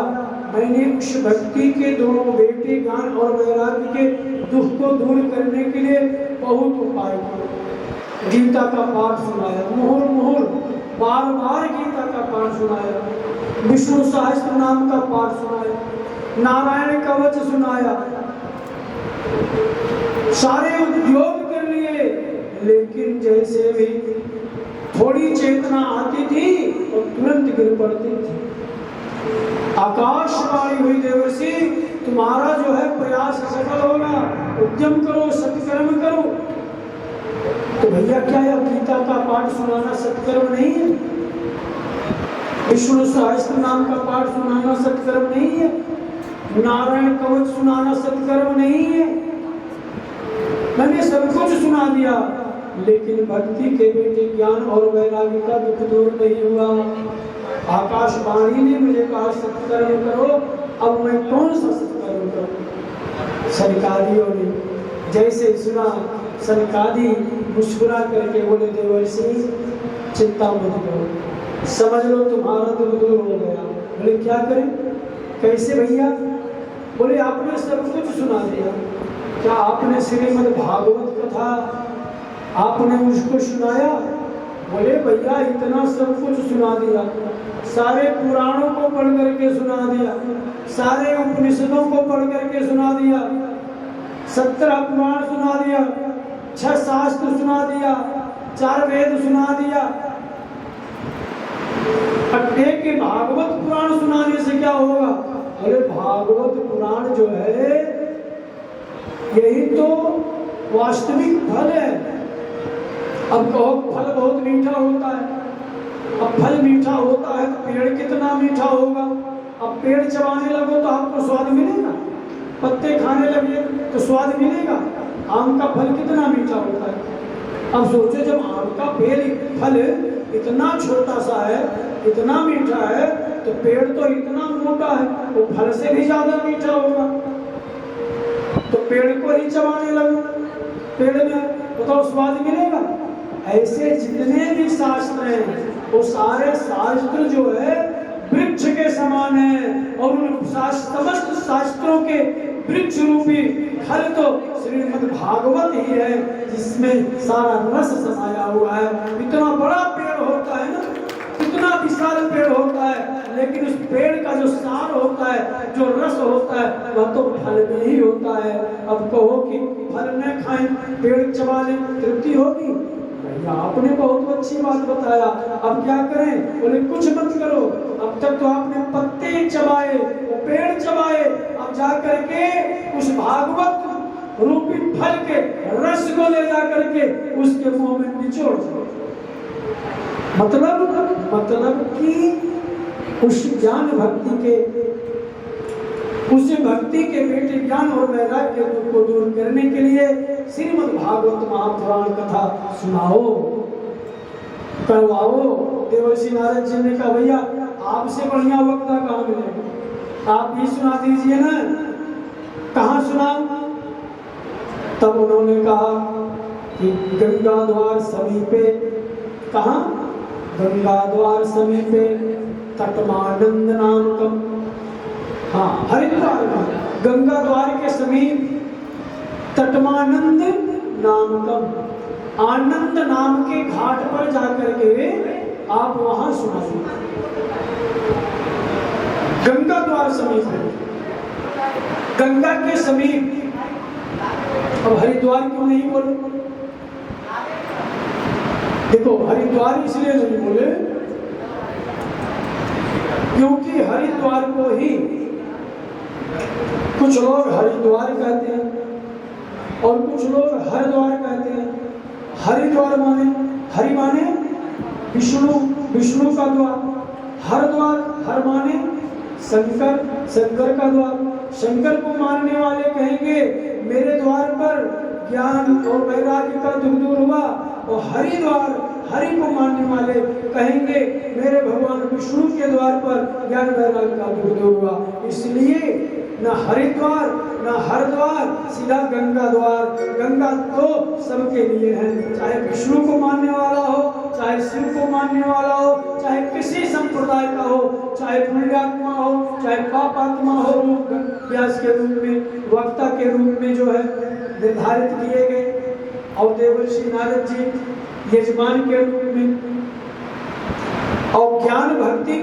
मैंने उस भक्ति के दोनों बेटे ज्ञान और वैराग्य के दुख को दूर करने के लिए बहुत उपाय किए। गीता का पाठ सुनाया, मुहुर मुहुर बार बार गीता का पाठ सुनाया, विष्णु सहस्त्र नाम का पाठ सुनाया, नारायण कवच सुनाया, सारे उद्योग कर लिए। लेकिन जैसे भी थोड़ी चेतना आती थी तो तुरंत गिर पड़ती थी। आकाशवाणी हुई, देवर्षि तुम्हारा जो है प्रयास सफल होगा, उद्यम करो, सत्कर्म करो। तो भैया, क्या यह गीता का पाठ सुनाना सत्कर्म नहीं है? विष्णु सहस्त्र नाम का पाठ सुनाना सत्कर्म नहीं है? नारायण कवच सुनाना सत्कर्म नहीं है? मैंने सब कुछ सुना दिया, लेकिन भक्ति के बेटे ज्ञान और वैराग्य का दुख दूर नहीं हुआ। आकाशवाणी ने मुझे कहा सत्कर्म करो, अब मैं कौन सा सत्कर्म करूं? सरकारियों ने जैसे सुना, सरकारी मुस्कुरा करके बोले, देवर्षि चिंता मत करो, समझ लो तुम्हारा दुख दूर हो गया। बोले क्या करें? कैसे भैया? बोले आपने सब कुछ सुना दिया। क्या आपने श्रीमद् भागवत कथा आपने मुझको सुनाया? बोले भैया, इतना सब कुछ सुना दिया, सारे पुराणों को पढ़ करके सुना दिया, सारे उपनिषदों को पढ़ करके सुना दिया, 17 पुराण सुना दिया, 6 शास्त्र सुना दिया, 4 वेद सुना दिया। अट्टे के भागवत पुराण सुनाने से क्या होगा? अरे भागवत पुराण जो है यही तो वास्तविक फल है। अब कहो फल बहुत मीठा होता है, अब फल मीठा होता है तो पेड़ कितना मीठा होगा। अब पेड़ चबाने लगो तो आपको स्वाद मिलेगा, पत्ते खाने लगे तो स्वाद मिलेगा। आम का फल कितना मीठा होता है। अब सोचो, जब आम का फल इतना छोटा सा है, इतना मीठा है, तो पेड़ तो इतना मोटा है, वो फल से भी ज्यादा मीठा होगा। तो पेड़ को ही चबाने लगो, पेड़ में बताओ स्वाद मिलेगा। ऐसे जितने भी शास्त्र हैं, वो सारे शास्त्र जो है वृक्ष के समान है, और उन समस्त शास्त्रों के वृक्ष रूपी फल तो श्रीमद् भागवत ही है, जिसमें सारा रस समाया हुआ है। इतना बड़ा पेड़ होता है ना, इतना विशाल पेड़ होता है, लेकिन उस पेड़ का जो सार होता है, जो रस होता है, वह तो फल में ही होता है। अब कहो कि फल न खाएं, पेड़ चबा लें, तृप्ति होगी? आपने बहुत अच्छी बात बताया। अब क्या करें? बोले कुछ मत करो, अब तक तो आपने पत्ते चबाए, पेड़ चबाए, अब जा करके उस भागवत रूपी फल के रस को ले जा करके उसके मुंह में निचोड़ दो। मतलब कि उस ज्ञान भक्ति के, उस भक्ति के बेटे ज्ञान और वैराग्य को दूर करने के लिए श्रीमद् भागवत महापुराण कथा सुनाओ, करवाओ। देवर्षि नारद जी ने कहा, भैया आपसे बढ़िया वक्ता कहाँ मिलेगा, आप भी सुना दीजिए ना। कहाँ सुनाओ? तब उन्होंने कहा कि गंगा द्वार समीपे। कहाँ? गंगा द्वार समीपे तटमानंद नामकम। हाँ, हरिद्वार में गंगा द्वार के समीप तटमानंद नामकम, आनंद नाम के घाट पर जाकर के आप वहां सुनाइए। गंगा द्वार समीप है, गंगा के समीप। अब हरिद्वार क्यों नहीं बोले? देखो, हरिद्वार इसलिए नहीं बोले क्योंकि हरिद्वार को ही कुछ लोग हरिद्वार कहते हैं और कुछ लोग हरिद्वार कहते हैं। हरिद्वार माने, हरि माने विष्णु, विष्णु का द्वार। हरिद्वार, हर माने शंकर, शंकर का द्वार। शंकर को मानने वाले कहेंगे मेरे द्वार पर ज्ञान और वैराग्य का दुख दूर हुआ। और हरिद्वार, हरि को मानने वाले कहेंगे मेरे भगवान विष्णु के द्वार पर ज्ञान वैराग्य का उदय हुआ। इसलिए न हरिद्वार न हरिद्वार, सीधा गंगा द्वार। गंगा तो सबके लिए है, चाहे विष्णु को मानने वाला हो, चाहे शिव को मानने वाला हो, चाहे किसी संप्रदाय का हो, चाहे पुण्यात्मा हो, चाहे पापात्मा हो, रूप व्यास के रूप में, वक्ता के रूप में जो है निर्धारित किए गए, और देवर्षि नारद जी यजमान के रूप में। और ज्ञान भक्ति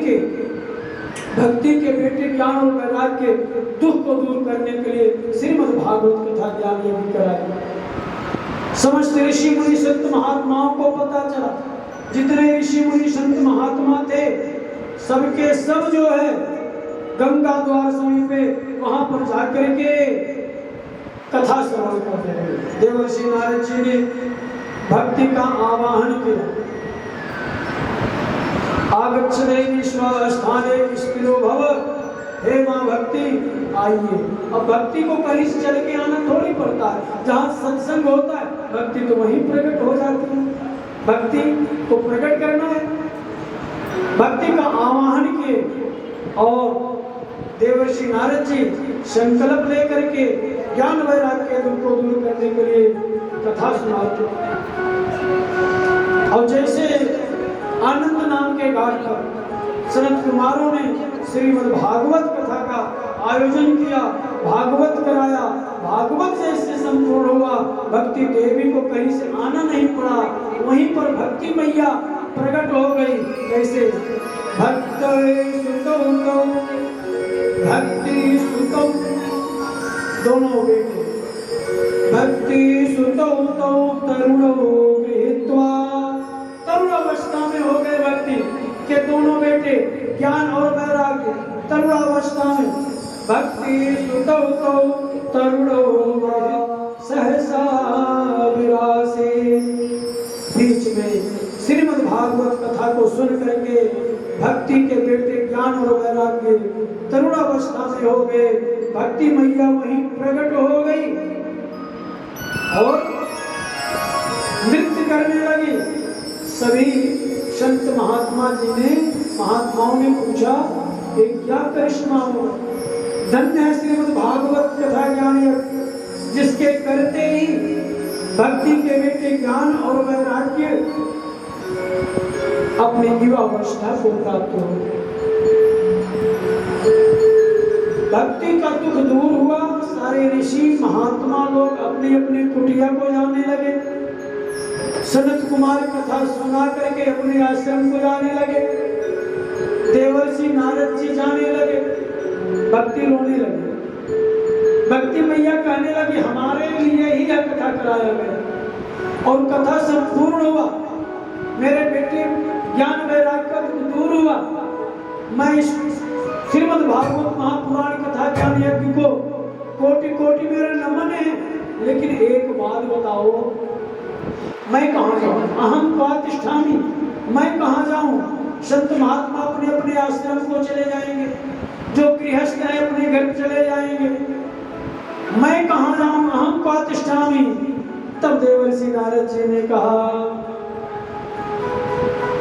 के बेटे ज्ञान और वैराग्य के दुख को दूर करने के लिए श्रीमद् भागवत कथा ज्ञान यज्ञ कराई। समस्त ऋषि मुनि संत महात्माओं को पता चला, जितने ऋषि मुनि संत महात्मा थे सबके सब जो है गंगा द्वार समीपे वहां पर जाकर के कथा श्रवण करते हैं। देवर्षि नारद जी ने भक्ति का आवाहन किया। आगच्छते स्थाने स्थिरो भव, हे मां भक्ति आइए। अब भक्ति को कहीं से चल के आना थोड़ी पड़ता है, जहाँ सत्संग होता है भक्ति तो वहीं प्रकट हो जाती है। भक्ति को प्रकट करना है, भक्ति का आवाहन किए और देवर्षि नारद जी संकल्प लेकर के ज्ञान वैराग्य के दुख को दूर करने के लिए कथा सुनाते। और जैसे आनंद नाम के घाट पर सनत कुमारों ने श्रीमद् भागवत कथा का आयोजन किया, भागवत कराया, भागवत जैसे संपूर्ण हुआ, भक्ति देवी को कहीं से आना नहीं पड़ा, वहीं पर भक्ति मैया प्रकट हो गई। कैसे भक्त भक्ति सुतौ दोनों बेटे, भक्ति सुतौ तरुणो गृहीत्वा, तरुण अवस्था में हो गए भक्ति के दोनों बेटे ज्ञान और वैराग्य। तरुण अवस्था में भक्ति सुतौ तरुणो सहसा विरासे। बीच में श्रीमद् भागवत कथा को सुन करके भक्ति के बेटे ज्ञान और वैराग्य तरुण अवस्था में हो गए। भक्ति मैया वहीं प्रकट हो गई और नृत्य करने लगी। सभी संत महात्माओं ने पूछा ये क्या करिश्मा हुआ, धन्य है श्रीमद् भागवत कथा ज्ञान जिसके करते ही भक्ति के बेटे ज्ञान और वैराग्य अपनी युवावस्था को प्राप्त हो। भक्ति का दुख दूर हुआ, सारे ऋषि महात्मा लोग अपनी अपनी कुटिया को जाने लगे। सनत कुमार कथा सुना करके अपने आश्रम को जाने लगे। देवर्षि नारद जी जाने लगे, भक्ति रोने लगे। भक्ति मैया कहने लगी हमारे लिए ही यह कथा कराया गया और कथा संपूर्ण हुआ, मेरे बेटे ज्ञान वैराग्य का दूर हुआ। मैं इस श्रीमद् भागवत महापुराण कथा ज्ञान यज्ञ को कोटि कोटि मेरा नमन है, लेकिन एक बात बताओ मैं कहाँ जाऊँ? अहम प्रतिष्ठामी, मैं कहाँ जाऊँ? संत महात्मा अपने अपने आश्रम को चले जाएंगे, जो गृहस्थ है अपने घर चले जाएंगे, मैं कहाँ जाऊँ? अहम प्रतिष्ठामी। तब देवर्षि नारद जी ने कहा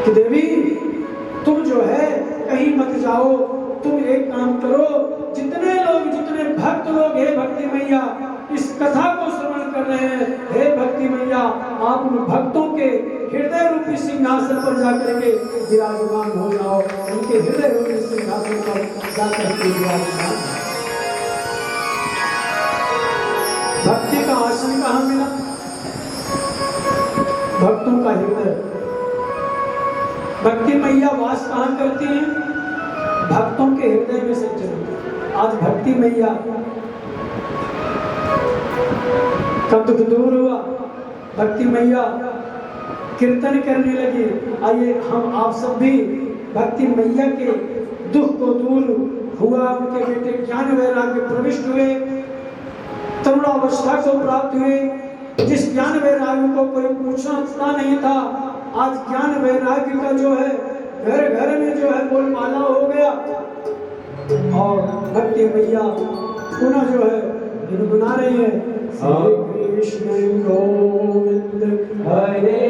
कि देवी तुम जो है कहीं मत जाओ, तुम एक काम करो, जितने भक्त लोग हे भक्ति मैया इस कथा को श्रवण कर रहे हैं, हे भक्ति मैया आप उन भक्तों के हृदय रूपी सिंहासन पर जाकर के विराजमान हो जाओ, उनके हृदय रूपी सिंहासन पर जाकर के विराजमान। भक्ति का आसन कहाँ मिला? भक्तों का हृदय। भक्ति मैया वास कहाँ करती हैं? भक्तों के हृदय में सज्जन। आज भक्ति मैया का दुख दूर हुआ, भक्ति मैया कीर्तन करने लगी। आइए हम आप सब भी भक्ति मैया के दुख को दूर हुआ, उनके बेटे ज्ञान वैराग्य प्रविष्ट हुए, तरुणावस्था को प्राप्त हुए। जिस ज्ञान वैराग्य को कोई पूछता नहीं था, आज ज्ञान वैराग्य का जो है घर घर में जो है बोलबाला हो गया और भक्ति मैया पुनः जो है गुनगुना रही है। कृष्ण गोविंद हरे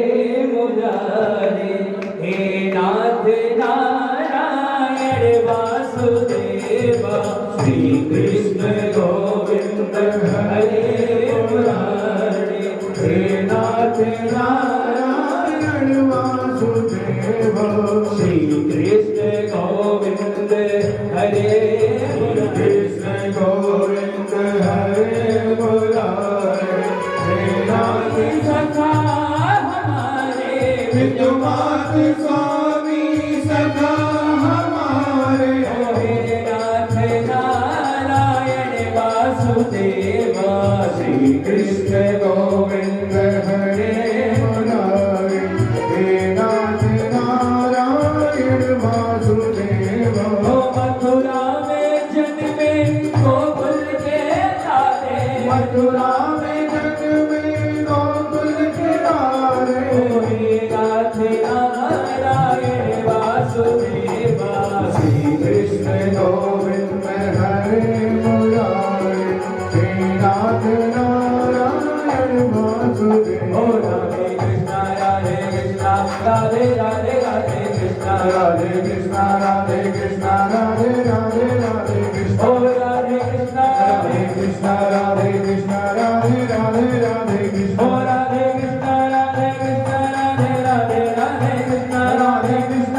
मुरारे, हे नाथ नारायण वासुदेवा, श्री कृष्ण गोविंद हरे मुरारे, हे नाथ नारायण वासुदेवा, श्री कृष्ण गोविंद हरे मुरारे, कृष्ण गोविंद हरे मुरारे, हे नाथ सखा हमारे, विद्युमात स्वामी सखा हमारे, हे नाथ नारायण वासुदेवा, श्री कृष्ण गोविंद हरे मुरारे, हे नाथ नारायण वासुदेवा। ओ मथुरा में जन्मे गोकुल के तारे, मथुरा में जन्मे गोकुल के तारे, हे नाथ नारायण वासुदेवा, श्री कृष्ण गोविंद हरे मुरारे, हे नाथ नारायण वासुदेवा। ओ राधे कृष्णा राधे कृष्णा राधे राधे राधे कृष्णा, राधे कृष्णा राधे कृष्णा राधे राधे राधे कृष्णा, ओ राधे कृष्णा राधे कृष्णा राधे राधे राधे कृष्णा, ओ राधे कृष्णा राधे राधे राधे कृष्णा, राधे कृष्णा राधे राधे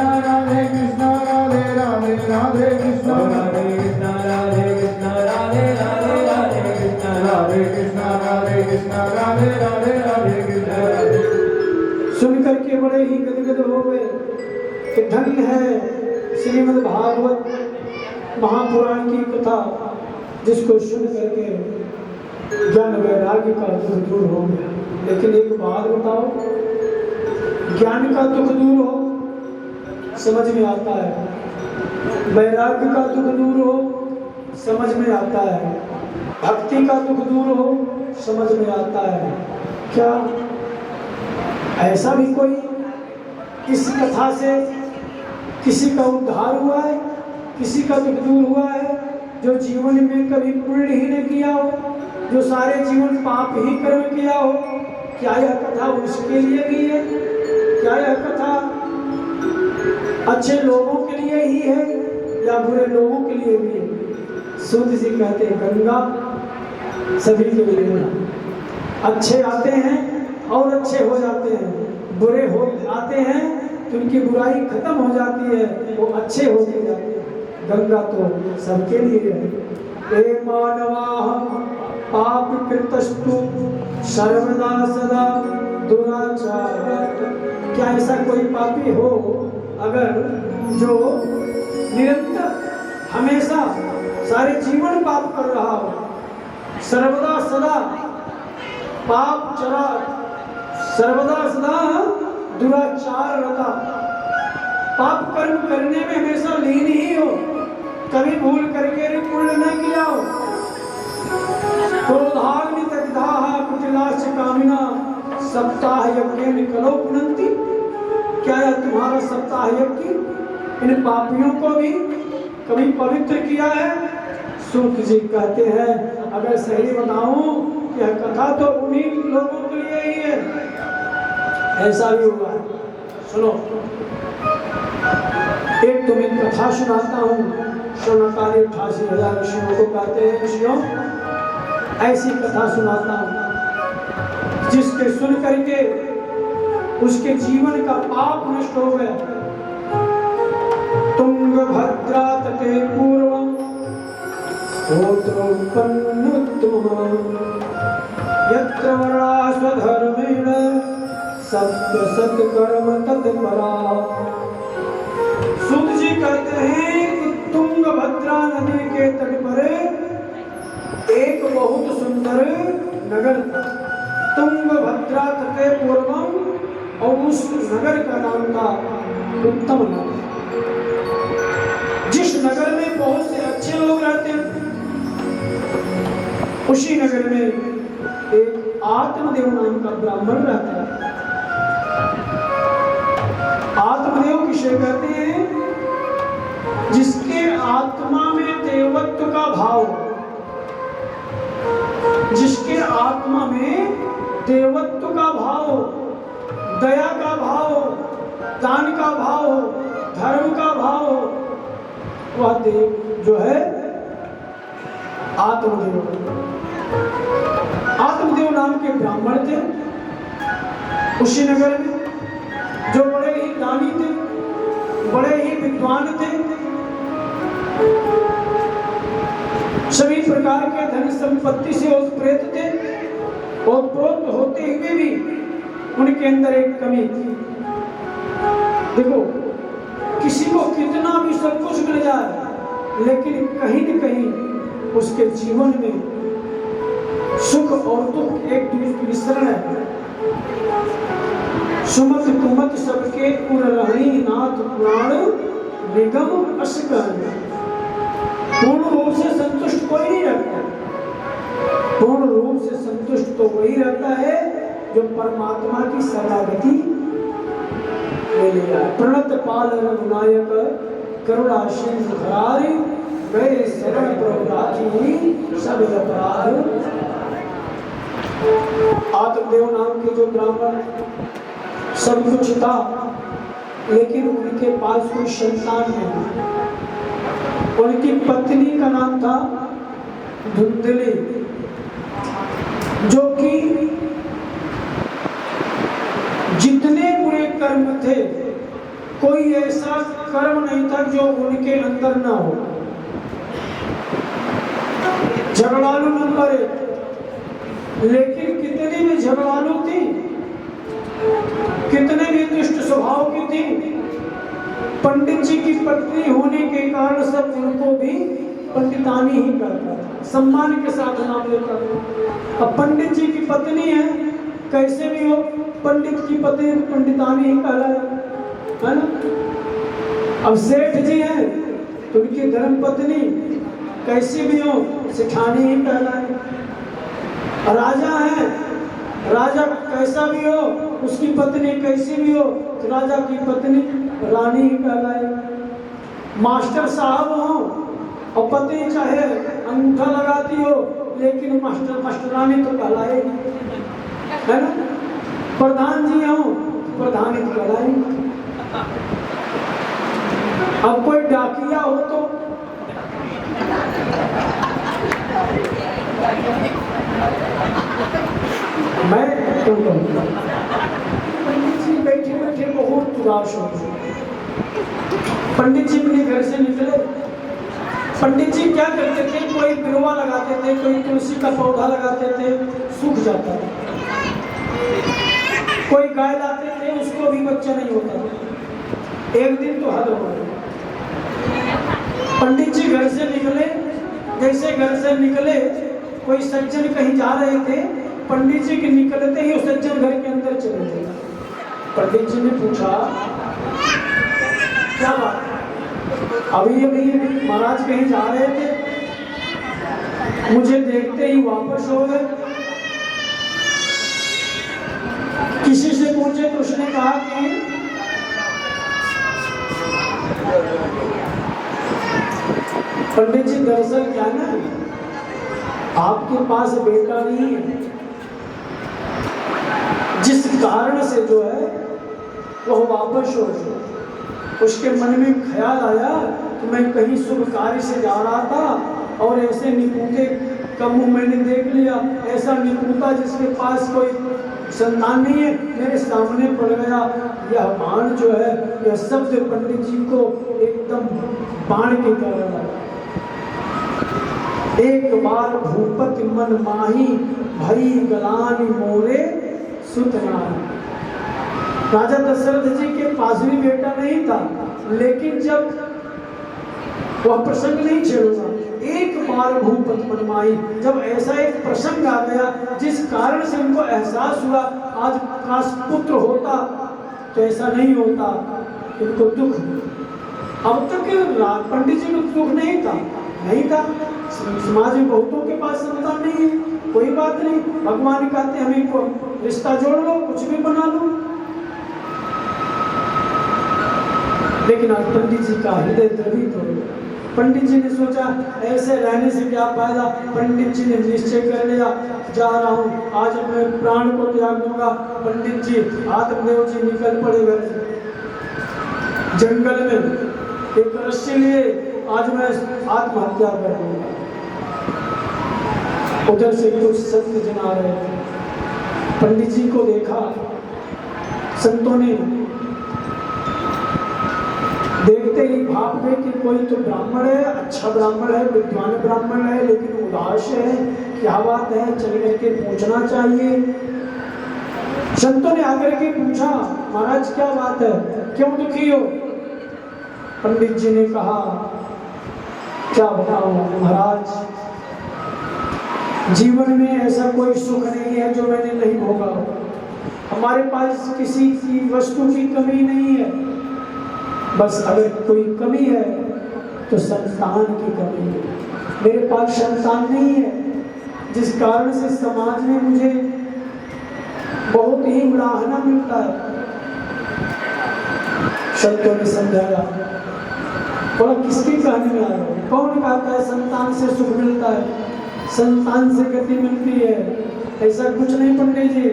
राधे कृष्णा, राधे कृष्णा राधे राधे राधे कृष्णा, राधे कृष्णा राधे राधे राधे कृष्णा। सुन करके बड़े ही गदगद हो गए कि धन्य है श्रीमद् भागवत महापुराण की कथा, जिसको सुन करके ज्ञान वैराग्य का दुख दूर हो गया। लेकिन एक बात बताओ, ज्ञान का दुख दूर हो समझ में आता है, वैराग्य का दुख दूर हो समझ में आता है, भक्ति का दुख दूर हो समझ में आता है। क्या ऐसा भी कोई इस कथा से किसी का उद्धार हुआ है, किसी का दुख दूर हुआ है, जो जीवन में कभी पुण्य ही नहीं किया हो, जो सारे जीवन पाप ही कर्म किया हो? क्या यह कथा उसके लिए भी है? क्या यह कथा अच्छे लोगों के लिए ही है या बुरे लोगों के लिए भी है? सूत जी कहते हैं गंगा सभी के लिए है। अच्छे आते हैं और अच्छे हो जाते हैं, बुरे हो आते हैं तो उनकी बुराई खत्म हो जाती है, वो अच्छे होते जाते हैं। गंगा तो सबके लिए है। हे मानवाः पाप कृतस्तु सर्वदा सदा दुराचार। क्या ऐसा कोई पापी हो अगर जो निरंतर हमेशा सारे जीवन पाप कर रहा हो, सर्वदा सदा पाप चरा, सर्वदा सदा दुराचार रता, पाप कर्म करने में हमेशा लीन ही हो, कभी भूल करके पूर्ण न किया हो। क्रोधाग्नि दग्धाः कुटिलाश्च कामिना सप्ताह यज्ञेन कलो पुनन्ति। क्या यह तुम्हारा सप्ताह यज्ञ इन पापियों को भी कभी पवित्र किया है? सूत जी कहते हैं अगर सही बताऊं यह कथा तो उन्हीं लोगों के लिए ही है। ऐसा भी हुआ है। सुनो, एक तुम्हें कथा सुनाता हूँ। शौनकादि 88,000 ऋषियों को कहते हैं ऋषियों, ऐसी कथा सुनाता हूँ जिसके सुन करके उसके जीवन का पाप नष्ट हो गया। तुंगभद्रा तटे पूर्वं होत्रोत्पन्नोत्तमः यत्र वर्णा स्वधर्मेण सत्य सत्कर्म तत्परा। सूत जी कहते हैं कि तुंगभद्रा नदी के तट पर एक बहुत सुंदर नगर था। तुंगभद्रा तटे पूर्वम, और उस नगर का नाम था उत्तम नगर। जिस नगर में बहुत से अच्छे लोग रहते हैं, उसी नगर में एक आत्मदेव नाम का ब्राह्मण रहता है। आत्मदेव किसे कहते हैं? जिसके आत्मा में देवत्व का भाव, जिसके आत्मा में देवत्व का भाव, दया का भाव, दान का भाव, धर्म का भाव, वह देव जो है आत्मदेव। आत्मदेव नाम के ब्राह्मण थे कुशीनगर में, जो बड़े ही दानी थे, बड़े ही विद्वान थे, सभी प्रकार के धन संपत्ति से उत्प्रेत थे, और प्रोत होते हुए भी उनके अंदर एक कमी थी। देखो, किसी को कितना भी सब कुछ मिल जाए, लेकिन कहीं न कहीं उसके जीवन में सुख और दुख एक मिश्रण है। सुमत कुमत सबके उर रही नाथ प्राण निगम असकर। पूर्ण रूप से संतुष्ट कोई नहीं रहता। पूर्ण रूप से संतुष्ट तो वही रहता है जो परमात्मा की शरणागति ले लिया। प्रणत पाल रघुनायक करुणा सिंधु धरारी गए शरण प्रभु राखी सब अपराध। आत्मदेव नाम के जो ब्राह्मण सब कुछ था, लेकिन उनके पास कोई संतान नहीं। उनकी पत्नी का नाम था धुंधली, जो कि जितने बुरे कर्म थे, कोई ऐसा कर्म नहीं था जो उनके अंदर ना हो। झगड़ालू नंबर 1, लेकिन कितनी भी झगड़ालू थी, कितने भी दुष्ट स्वभाव की थी, पंडित जी की पत्नी होने के कारण सब उनको भी पंडितानी ही करता था, सम्मान के साथ नाम लेता था। अब पंडित जी की पत्नी है, कैसे भी हो पंडित की पत्नी पंडितानी ही कहलाए, है ना। अब सेठ जी हैं तो उनकी धर्म पत्नी कैसी भी हो सिठानी ही कहलाए। राजा है, राजा कैसा भी हो, उसकी पत्नी कैसी भी हो, तो राजा की पत्नी रानी ही कहलाए। मास्टर साहब हो और पत्नी चाहे अंगूठा लगाती हो, लेकिन मास्टर मास्टरानी तो कहलाए, है ना। प्रधान जी हो, प्रधानी कहलाए। अब कोई डाकिया हो तो मैं क्यों कहूँगा। पंडित जी बैठे बैठे बहुत उदास हो गए। पंडित जी अपने घर से निकले। पंडित जी क्या करते थे, कोई बिरवा लगाते थे, कोई तुलसी का पौधा लगाते थे, सूख जाता था। कोई गाय लाते थे, उसको भी बच्चा नहीं होता था। एक दिन तो हद हो गई। पंडित जी घर से निकले, जैसे घर से निकले, कोई सज्जन कहीं जा रहे थे, पंडित जी के निकलते ही उस सज्जन घर के अंदर चले गए। पंडित जी ने पूछा क्या बात, अभी अभी महाराज कहीं जा रहे थे, मुझे देखते ही वापस हो गए। किसी से पूछे तो उसने कहा कि पंडित जी दरअसल क्या ना, आपके पास बेटा नहीं है, जिस कारण से जो है वह वापस हो गया। उसके मन में ख्याल आया कि मैं कहीं शुभ कार्य से जा रहा था और ऐसे निपुते का मुंह मैंने देख लिया, ऐसा निपुता जिसके पास कोई संतान नहीं है मेरे सामने पड़ गया। यह बाण जो है, यह शब्द पंडित जी को एकदम बाण की तरह लगा। एक बार भूपति मन माही भई गलानी मोरे सुतनान। राजा दशरथ जी के पास भी बेटा नहीं था, लेकिन जब वह प्रसंग नहीं छेड़ूंगा, एक बार भूपति मन माही, जब ऐसा एक प्रसंग आ गया जिस कारण से उनको एहसास हुआ आज काश पुत्र होता तो ऐसा नहीं होता, उनको दुख। अब तक पंडित जी को दुख नहीं था। समाज में बहुतों के पास संतान नहीं है, कोई बात नहीं, भगवान कहते हैं हमें को रिश्ता जोड़ लो, कुछ भी बना लो। लेकिन आज पंडित जी का हृदय द्रवित हो गया। पंडित जी ने सोचा ऐसे रहने से क्या फायदा। पंडित जी ने निश्चय कर लिया, जा रहा हूँ, आज मैं प्राण को त्याग दूंगा। पंडित जी आत्मदेव जी निकल पड़े घर से, जंगल में एक रस्सी लिए, आज मैं आत्महत्या कर दूंगा। उधर से कुछ संत जन आ रहे थे, पंडित जी को देखा, संतों ने देखते ही भाप गए कि कोई तो ब्राह्मण है, अच्छा ब्राह्मण है, विद्वान ब्राह्मण है, लेकिन उदास है, क्या बात है, चल करके पूछना चाहिए। संतों ने आकर के पूछा, महाराज क्या बात है, क्यों दुखी हो? पंडित जी ने कहा, क्या बताऊं महाराज, जीवन में ऐसा कोई सुख नहीं है जो मैंने नहीं भोगा। हमारे पास किसी की वस्तु की कमी नहीं है, बस अगर कोई कमी है तो संतान की कमी है। मेरे पास संतान नहीं है, जिस कारण से समाज में मुझे बहुत ही उड़ाहना मिलता है। संतों ने समझाया, बोला किसकी कहने में आ रहे हो? कौन कहता है संतान से सुख मिलता है, संतान से गति मिलती है? ऐसा कुछ नहीं पंडित जी।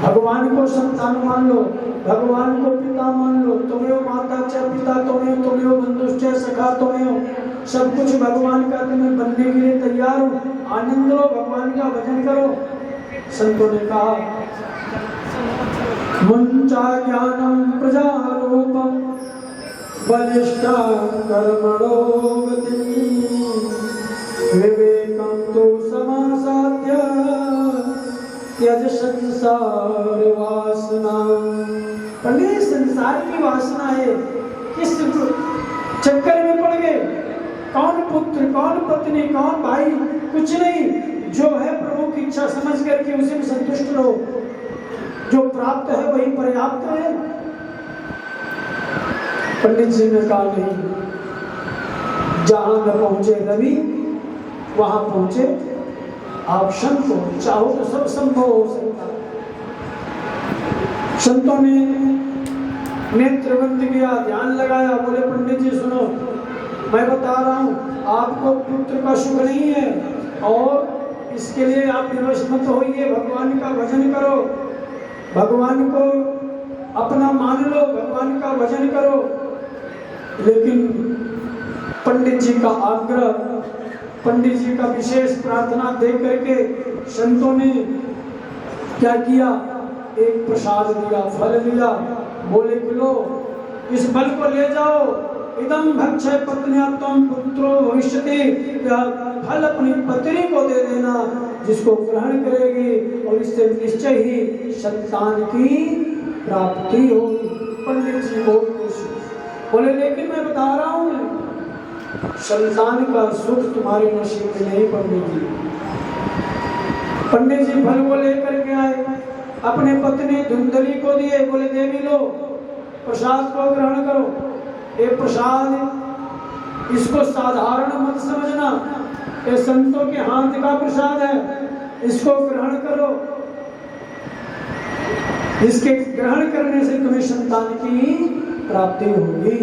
भगवान को संतान मान लो, भगवान को पिता मान लो, तुम्हें हो माता च पिता तुम्हें हो बंधुश्च सखा तुम्हें हो, सब कुछ भगवान का। तुम्हें बनने के लिए तैयार हो, आनंद लो, भगवान का भजन करो। संतों ने कहा, मुंचा ज्ञानम प्रजारूपम बलिष्ठा कर्मणो गति विवेकम तो समासाध्य त्यज संसार वासना। पंडित संसार की वासना है, किस चक्कर में पड़ गए? कौन पुत्र, कौन पत्नी, कौन भाई, कुछ नहीं। जो है प्रभु की इच्छा समझ करके उसी में संतुष्ट रहो, जो प्राप्त है वही पर्याप्त है। पंडित जी ने कहा नहीं, जहां न पहुंचे रवि वहां पहुंचे आप संत हो, चाहो तो सब संभव हो सकता है। संतों ने नेत्र बंद किया, ध्यान लगाया, बोले पंडित जी सुनो, मैं बता रहा हूं, आपको पुत्र का सुख नहीं है और इसके लिए आप विवश मत होइए, भगवान का भजन करो, भगवान को अपना मान लो, भगवान का भजन करो। लेकिन पंडित जी का आग्रह, पंडित जी का विशेष प्रार्थना देख करके संतों ने क्या किया, एक प्रसाद दिया, फल दिया, बोले कि लो इस फल को ले जाओ, इदम भक्षय पत्न्या त्वं पुत्रो भविष्यति, फल अपनी पत्नी को दे देना, जिसको ग्रहण करेगी और इससे निश्चय ही संतान की प्राप्ति होगी। पंडित जी बहुत खुश बोले, लेकिन मैं बता रहा हूँ संतान का सुख तुम्हारे नसीब में नहीं पंडित जी। पंडित जी फल को लेकर के आए, अपने पत्नी धुंधली को दिए, बोले देवी लो प्रसाद को ग्रहण करो। ये प्रसाद इसको साधारण मत समझना, ये संतों के हाथ का प्रसाद है, इसको ग्रहण करो, इसके ग्रहण करने से तुम्हें संतान की प्राप्ति होगी।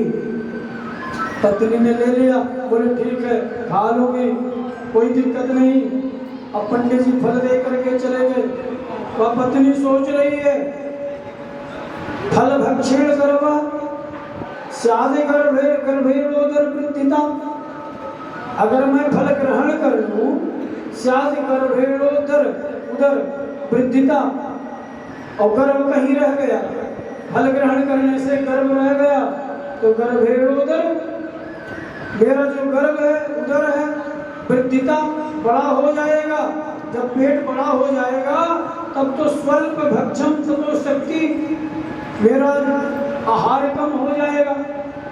पत्नी ने ले लिया, बोले ठीक है खा लोगे, कोई दिक्कत नहीं। अब पंडित जी फल दे करके चले गए। वह पत्नी सोच रही है, फल भक्षण करवा स्यादे गर्भेरोदर वृद्धिता, अगर मैं फल ग्रहण कर लूं, स्यादे गर्भेरोदर उदर वृद्धिता, और गर्भ कहीं रह गया, फल ग्रहण करने से गर्भ रह गया तो गर्भेरोदर, मेरा जो गर्भ है उधर है, वृद्धिता बड़ा हो जाएगा। जब पेट बड़ा हो जाएगा तब तो स्वल्प भक्षम ततो शक्ति, मेरा आहार कम हो जाएगा।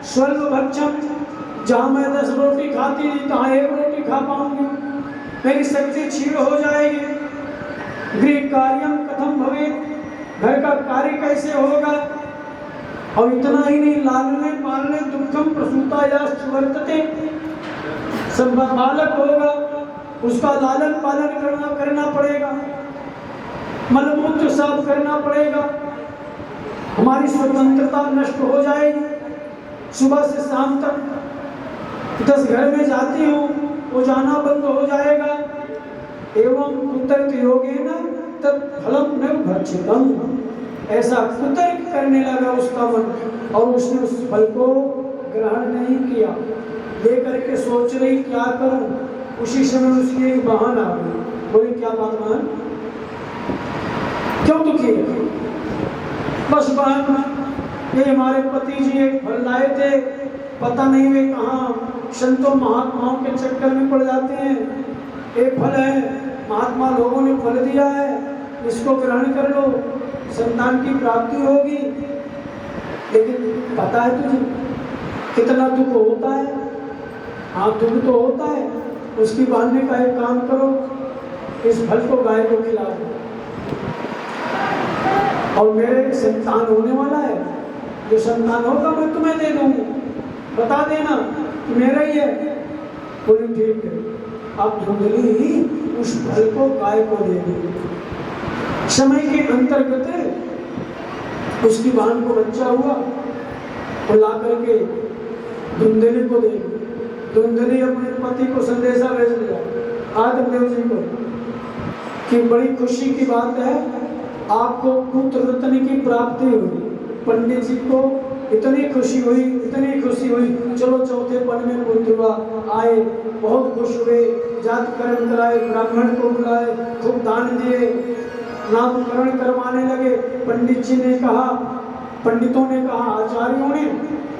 स्वल्प भक्षम, जहाँ मैं 10 रोटी खाती थी तहाँ 1 रोटी खा पाऊंगी, मेरी शक्ति क्षीण हो जाएगी। गृह कार्यम कथम भवेत्, घर का कार्य कैसे होगा। और इतना ही नहीं, लालने पालने दुखम प्रसूतायाश्च वर्तते, सब बालक होगा उसका लालन पालन करना पड़ेगा, मलमूत्र साफ करना पड़ेगा, हमारी स्वतंत्रता नष्ट हो जाएगी। सुबह से शाम तक 10 घर में जाती हूँ वो जाना बंद हो जाएगा। एवं कुतर्क योगेन तत् फलम न भक्षितम, ऐसा कुतर्क करने लगा उसका मन और उसने उस फल को ग्रहण नहीं किया। लेकर के सोच रही क्या करूं, उसी समय उसकी एक बहन आ गई। बोली क्या बात बहन, क्यों दुखी है? बस बहन, ये हमारे पति जी एक फल लाए थे, पता नहीं वे कहाँ संतों महात्माओं के चक्कर में पड़ जाते हैं। एक फल है, महात्मा लोगों ने फल दिया है, इसको ग्रहण कर लो, संतान की प्राप्ति होगी। लेकिन पता है तुझे कितना दुख होता है? हाँ दुख तो होता है। उसकी बांधने का एक काम करो, इस फल को गाय को खिला दो और मेरे संतान होने वाला है, जो संतान होगा मैं तुम्हें दे दूंगी, बता देना कि मेरा ही है। बोली ठीक है। अब धुंधली उस फल को गाय को दे दी। समय के अंतर्गत उसकी बहन को बच्चा हुआ और ला करके धुंधली को दे दी। धुंधली अपने पति को संदेशा भेज दिया आदिदेव जी को कि बड़ी खुशी की बात है, आपको पुत्र रत्न की प्राप्ति हुई। पंडित जी को इतनी खुशी हुई, इतनी खुशी हुई, चलो चौथे पन में पुत्र हुआ। आए, बहुत खुश हुए, जात कर्म कराए, ब्राह्मण को बुलाए, खूब दान दिए, नामकरण करवाने लगे। पंडित जी ने कहा, पंडितों ने कहा, आचार्यों ने,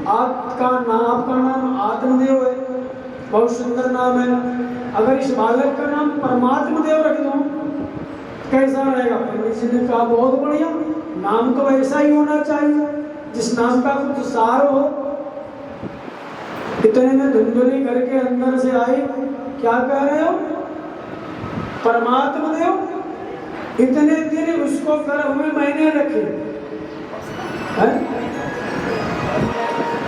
आपका नाम आत्मदेव है, बहुत सुंदर नाम है, अगर इस बालक का नाम परमात्मा देव रख दूं कैसा रहेगा? पंडित जी ने कहा बहुत बढ़िया, नाम तो ऐसा ही होना चाहिए जिस नाम का कुछ सार हो। इतने में धुंधली घर के अंदर से आई, क्या कह रहे हो? परमात्मा देव। इतने दिन उसको गर्भ में मैंने रखे।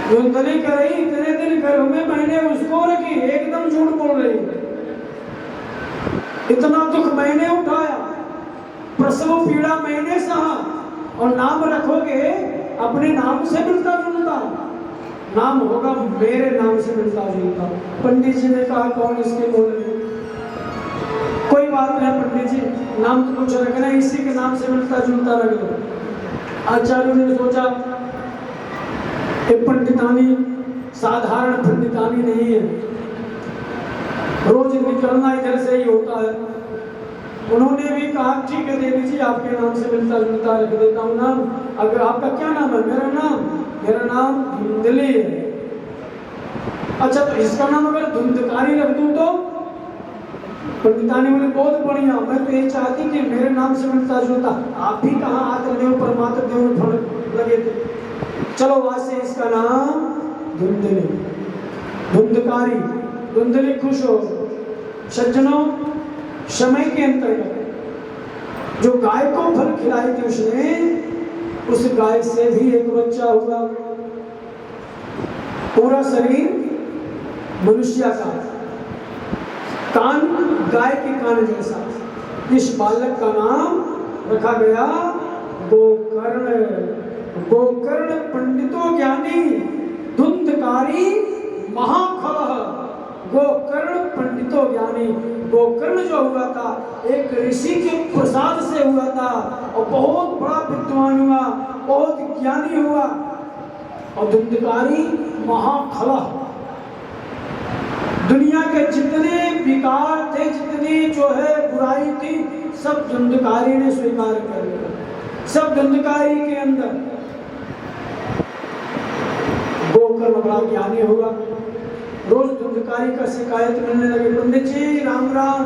धुंधली कर रही, इतने दिन गर्भ में मैंने उसको रखी, एकदम झूठ बोल रही। इतना दुख मैंने उठाया, प्रसव पीड़ा मैंने सहा, और नाम रखोगे अपने नाम से मिलता जुलता, नाम होगा मेरे नाम से मिलता जुलता। पंडित जी ने कहा कौन इसके बोल रहे? कोई बात नहीं पंडित जी, नाम तो कुछ रखना है, इसी के नाम से मिलता जुलता रख लो। आचार्यों ने सोचा ये पंडितानी साधारण पंडितानी नहीं है, रोज निकलना इधर से ही होता है। उन्होंने भी कहा ठीक है देवी जी, आपके नाम से मिलता जुलता रख देता हूँ नाम। अगर आपका क्या नाम है? मेरा नाम धुंधली है। अच्छा तो इसका नाम अगर धुंधकारी रख दूं तो? पंडितानी बोली बहुत बढ़िया, मैं तो ये चाहती कि मेरे नाम से मिलता जुलता। आप भी कहाँ आत्मदेव परमात्मा देव में फर्क लगे थे, चलो आज से इसका नाम धुंधली, धुंधकारी। धुंधली खुश हो। सज्जनों, समय के अंतर्गत जो गाय को फल खिलाई थी उसने, उस गाय से भी एक बच्चा हुआ। पूरा शरीर मनुष्य का, कान गाय के कान जैसा। इस बालक का नाम रखा गया गोकर्ण। गोकर्ण पंडितो ज्ञानी धुंधकारी महाखलः। गोकर्ण पंडितो ज्ञानी, गोकर्ण जो हुआ था एक ऋषि के प्रसाद से हुआ था और बहुत बड़ा विद्वान हुआ, बहुत ज्ञानी हुआ। और धुंधकारी महाखलः, दुनिया के जितने विकार थे, जितनी जो है बुराई थी, सब धुंधकारी ने स्वीकार कर लिया। सब धुंधकारी के अंदर। गोकर्ण बड़ा ज्ञानी हुआ। रोज धुंधकारी का शिकायत मिलने लगी, पंडित जी राम राम,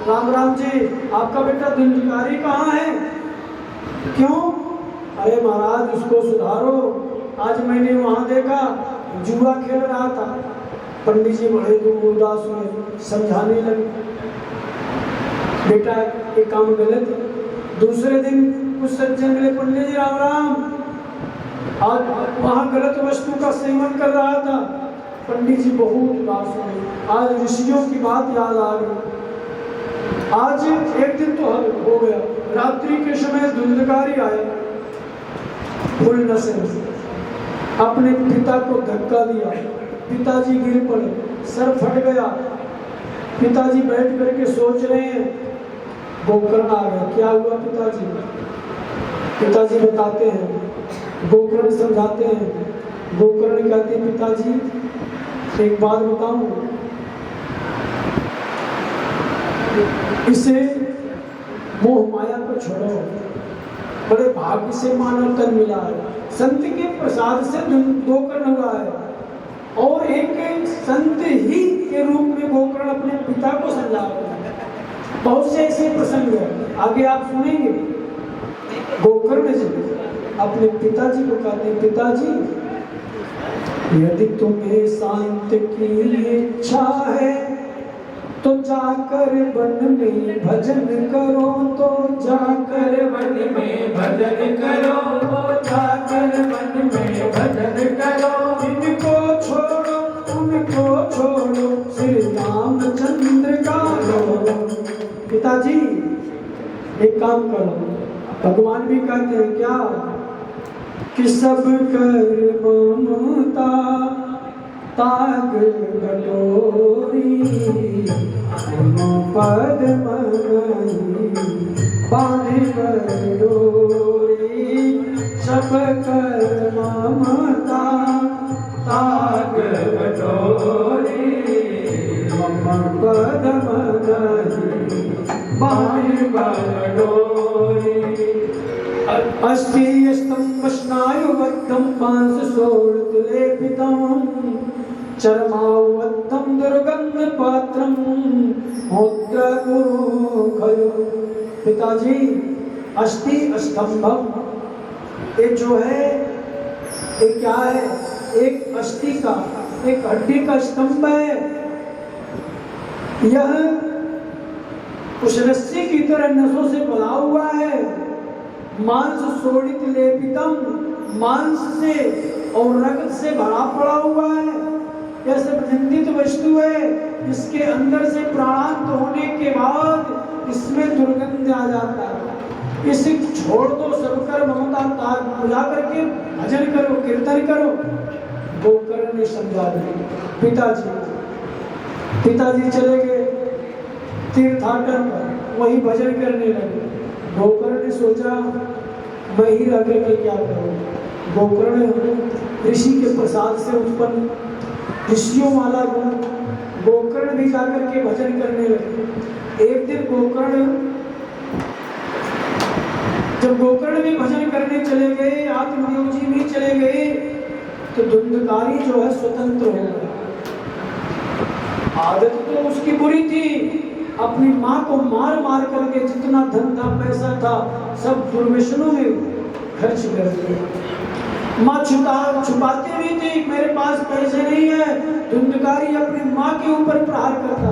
राम राम जी, आपका बेटा धुंधकारी कहाँ है? क्यों? अरे महाराज उसको सुधारो, आज मैंने वहां देखा जुआ खेल रहा था। पंडित जी बड़े दुख उदास हुए, समझाने लगे बेटा ये काम गलत है। दूसरे दिन कुछ सज्जन मिले, पंडित जी राम राम, आज वहां गलत वस्तु का सेवन कर रहा था। पंडित जी बहुत उदास हुए, आज ऋषियों की बात याद आ गई। आज एक दिन तो हो गया, रात्रि के समय धुंधकारी आए, फुल नशे में अपने पिता को धक्का दिया, पिताजी गिर पड़े। सर फट गया। पिताजी बैठ करके सोच रहे हैं, गोकर्ण आ गया। क्या हुआ पिताजी? पिताजी बताते हैं, गोकर्ण समझाते हैं। गोकर्ण कहते हैं, पिताजी एक बात बताऊं, इसे मोह माया को छोड़ो, बड़े भाग्य से मानव तन मिला है, संत के प्रसाद से गोकर्ण हुआ है। और एक संत ही के रूप में गोकर्ण अपने पिता को समझा रहा है। बहुत से ऐसे प्रसंग है, आगे आप सुनेंगे। गोकर्ण जी अपने पिताजी को कहते हैं, पिताजी यदि तुम्हें शांत की इच्छा है तो जाकर वन में भजन करो, तो जाकर वन में भजन करो, तो जाकर वन में भजन करो। इनको छोड़ो उनको छोड़ो, श्री रामचंद्र का लो। पिताजी एक काम करो, भगवान भी कहते हैं क्या कि सब कर ममता ताग बटोरी, पद बांध डोरी। सब कर ममता ताग बटोरी, पद बांध डोरी। अस्ति स्तंभ स्नायुबद्धं मांससोळलेपितं, चर्मावद्धं दुर्गन्धपात्रं मुद्रगुरुखयो। पिताजी अस्ति स्तंभम, ये जो है ये क्या है? एक अस्थि का, एक हड्डी का स्तंभ है। यह उस रस्सी की तरह नसों से बना हुआ है। मांस सोड़ित लेपितम, मांस से और रक्त से भरा पड़ा हुआ है। यह सब निंदित वस्तु है। इसके अंदर से प्राणांत होने के बाद इसमें दुर्गंध आ जाता है। इसे छोड़ दो, सब कर ममता ताग बुझा करके भजन करो, कीर्तन करो। गोकर्ण ने समझा दिया। पिताजी चले गए तीर्थाटन पर, वही भजन करने लगे। गोकर्ण ने सोचा मैं ही रह करके क्या करूं। गोकर्ण ऋषि के प्रसाद से उत्पन्न ऋषियों वाला गुण, गोकर्ण भी जाकर के भजन करने लगे। एक दिन जब गोकर्ण भी भजन करने चले गए, आत्मदेव जी भी चले गए, तो धुंधकारी जो है स्वतंत्र हो गया। आदत तो उसकी बुरी थी, अपनी माँ को मार मार करके जितना धन था पैसा था सब दुर्व्यसनों में खर्च कर दिया। माँ छुपाती भी थी, मेरे पास पैसे नहीं है। धुंधकारी अपनी माँ के ऊपर प्रहार करता।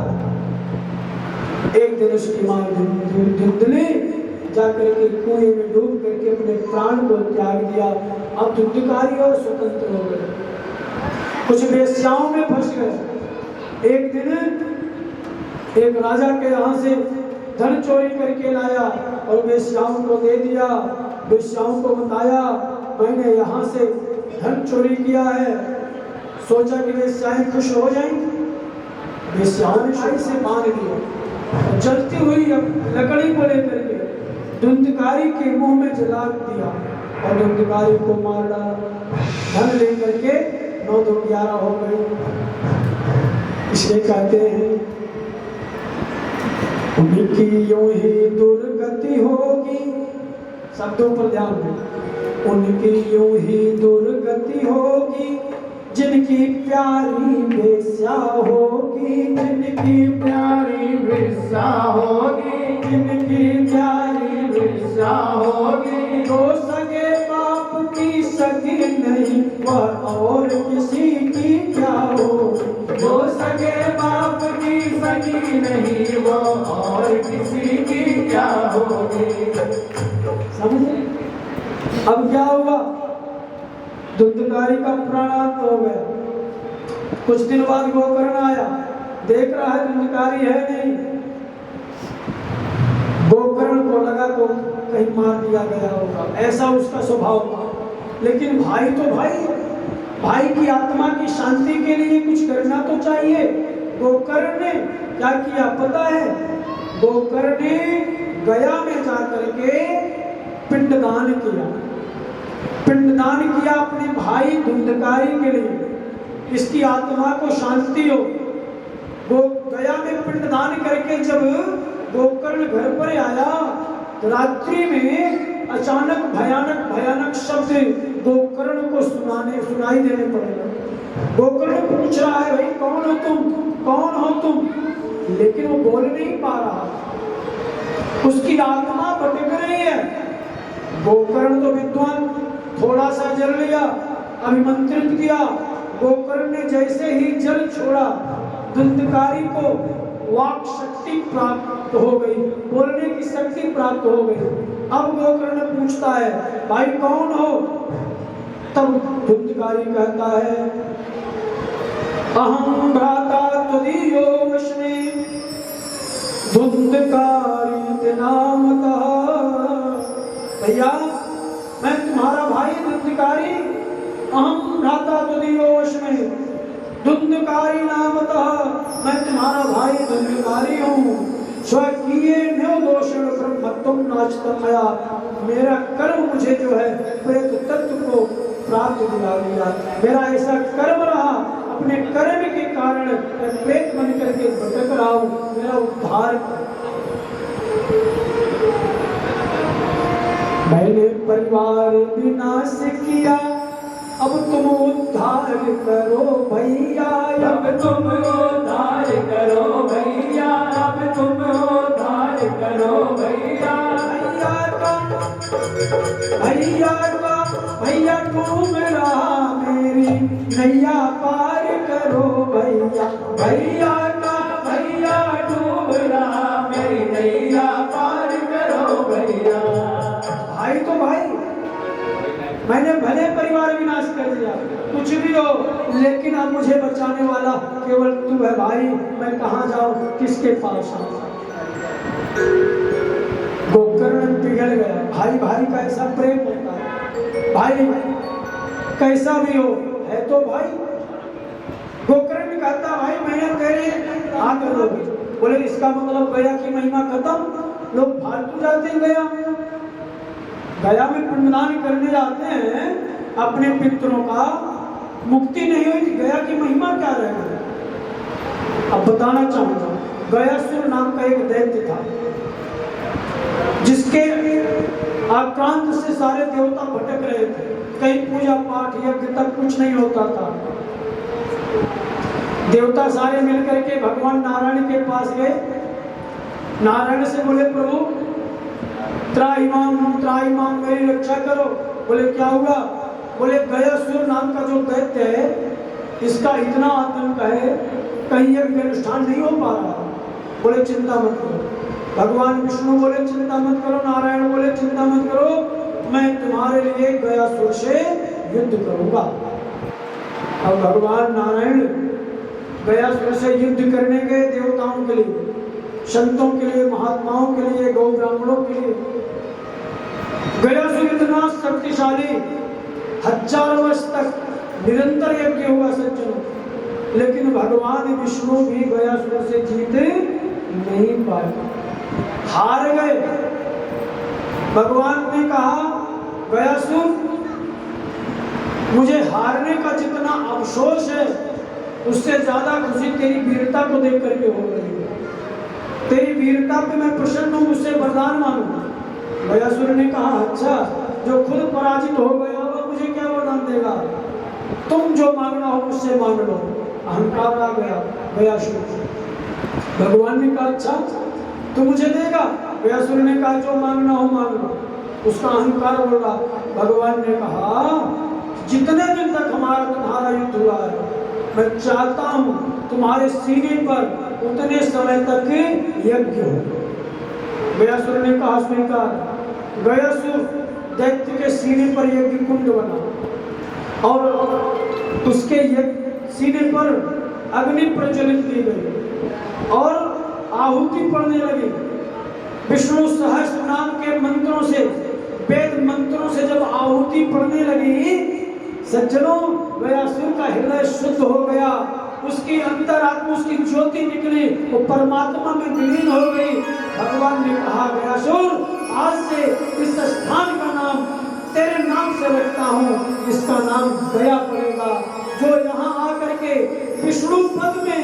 एक दिन उसकी माँ धुंधली जाकर के कुएं में डूब करके अपने प्राण को त्याग दिया। अब धुंधकारी और स्वतंत्र हो गए, कुछ वेश्याओं में फंस गए। एक दिन एक राजा के यहाँ से धन चोरी करके लाया और वेश्याओं को दे दिया। वेश्याओं को बताया मैंने यहाँ से धन चोरी किया है। सोचा कि वेश्याएं खुश हो जाएंगी। वेश्याओं ने शाही से बांध दिया, जलती हुई लकड़ी को लेकर के धुंधकारी के मुंह में जला दिया और धुंधकारी को मार डाला। धन लेकर के 9-11 हो गए। इसलिए कहते हैं उनकी यूं ही दुर्गति होगी। शब्दों पर ध्यान दें। उनकी यूं ही दुर्गति होगी जिनकी प्यारी वेश्या होगी, जिनकी प्यारी वेश्या होगी, जिनकी प्यारी वेश्या होगी। तो सगे बाप की सगी नहीं वह और किसी की क्या होगी। तो सगे बाप की सगी नहीं वो और किसी की क्या होगी। समझे? अब क्या हुआ? धुंधकारी का प्राणांत हो गया। कुछ दिन बाद गोकर्ण आया, देख रहा है धुंधकारी है नहीं। गोकर्ण को लगा को कहीं मार दिया गया होगा, ऐसा उसका स्वभाव था। लेकिन भाई तो भाई, भाई की आत्मा की शांति के लिए कुछ करना तो चाहिए। गोकर्ण ने क्या किया पता है? गोकर्ण ने गया में जाकर के पिंडदान किया। पिंडदान किया अपने भाई धुंधकारी के लिए, इसकी आत्मा को शांति हो। वो गया में पिंडदान करके जब गोकर्ण घर पर आया तो रात्रि में अचानक भयानक भयानक शब्द गोकर्ण को सुनाई देने पड़े। गोकर्ण पूछ रहा है भाई कौन हो तुम, कौन हो तुम, लेकिन वो बोल नहीं पा रहा, उसकी आत्मा भटक रही है। गोकर्ण तो विद्वान, थोड़ा सा जल लिया, अभिमंत्रित किया। गोकर्ण ने जैसे ही जल छोड़ा धुंधकारी को वाक शक्ति प्राप्त हो गई, बोलने की शक्ति प्राप्त हो गई। अब गोकर्ण पूछता है भाई कौन हो? तब धुंधकारी कहता है अहं भ्राता त्वदीयो वश्ने धुंधकारी नामतः। भैया मैं तुम्हारा भाई धुंधकारी, अहं भ्राता त्वदीयो वश्ने धुंधकारी नामतः, मैं तुम्हारा भाई धुंधकारी हूँ। स्वकीय निर्दोषण ब्रह्मत्वं नाचतं मया, मेरा कर्म मुझे जो है प्रेत तत्व को प्राप्त दिला दिया। मेरा ऐसा कर्म रहा, अपने कर्म के कारण मैं प्रेत बन करके भटक रहा हूँ, मेरा उद्धार। मैंने परिवार विनाश किया, अब तुम उद्धार करो भैया, अब तुम उद्धार करो भैया, अब तुम उद्धार करो भैया। भैया डूब रहा मेरी नैया पार करो भैया, भैया डूब रहा मेरी नैया पार करो भैया। भाई तो भाई, मैंने भले परिवार विनाश कर दिया, कुछ भी हो, लेकिन अब मुझे बचाने वाला केवल तू है भाई। मैं कहाँ जाऊं, किसके पास आऊं? गोकर्ण पिघल गया। भाई भाई का ऐसा प्रेम होता है, भाई कैसा भी हो है तो भाई। गोकर्ण कहता भाई मैंने तेरे हाथ कर लोगे, बोले इसका मतलब गया की महिमा खत्म, लोग फालतू जाते हैं गया। गया में पिंडदान करने जाते हैं अपने पितरों का, मुक्ति नहीं हुई थी, गया की महिमा क्या रहेगा? अब बताना चाहूंगा, गयासुर नाम का एक दैत्य था जिसके आक्रांत से सारे देवता भटक रहे थे, कहीं पूजा पाठ यज्ञ तक कुछ नहीं होता था। देवता सारे मिलकर के भगवान नारायण के पास गए, नारायण से बोले प्रभु त्राहिमाम मेरी रक्षा करो। बोले क्या हुआ? बोले गयासुर नाम का जो दैत्य है इसका इतना आतंक है, कहीं यज्ञ अनुष्ठान नहीं हो पा रहा। बोले चिंता मत करो। भगवान विष्णु बोले चिंता मत करो, नारायण बोले चिंता मत करो, मैं तुम्हारे लिए गयासुर से युद्ध करूंगा। अब भगवान नारायण गयासुर से युद्ध करने गए, देवताओं के लिए, संतों के लिए, महात्माओं के लिए, गौ ब्राह्मणों के लिए। गयासुर इतना शक्तिशाली, 1000 वर्ष तक निरंतर यज्ञ हुआ सज्जनों, लेकिन भगवान विष्णु भी गयासुर से जीत नहीं पाए, हार गए। भगवान ने कहा गयासुर मुझे हारने का जितना अफसोस है उससे ज्यादा खुशी तेरी वीरता को देख करके हो रही है। तेरी वीरता पे मैं प्रसन्न हूँ, मुझसे वरदान मांगू। गयासुर ने कहा अच्छा, जो खुद पराजित हो गया होगा मुझे क्या वरदान देगा? तुम जो मांगना हो मुझसे मांग लो। अहंकार आ गया गयासुर। भगवान ने कहा अच्छा तू मुझे देगा? गयासुर ने कहा जो मांगना हो मांग लो। उसका अहंकार बोला। भगवान ने कहा जितने दिन तक हमारा तुम्हारा युद्ध हुआ है मैं चाहता हूँ तुम्हारे सीने पर उतने समय तक यज्ञ हो। गयासुर ने कहा स्वीकार। गयासुर दैत्य के सीने पर यज्ञ कुंड बना और उसके सीने पर अग्नि प्रज्वलित की गई और आहुति पड़ने लगी। विष्णु सहस्त्र नाम के मंत्रों से, वेद मंत्रों से जब आहुति पड़ने लगी, सज्जनों, गयासुर का हृदय शुद्ध हो गया, उसकी अंतरात्मा, उसकी ज्योति निकली, वो परमात्मा में विलीन हो गई। भगवान ने कहा, गयासुर, आज से इस स्थान का नाम तेरे नाम से रखता हूँ, इसका नाम गया पड़ेगा। जो यहाँ आकर के विष्णु पद में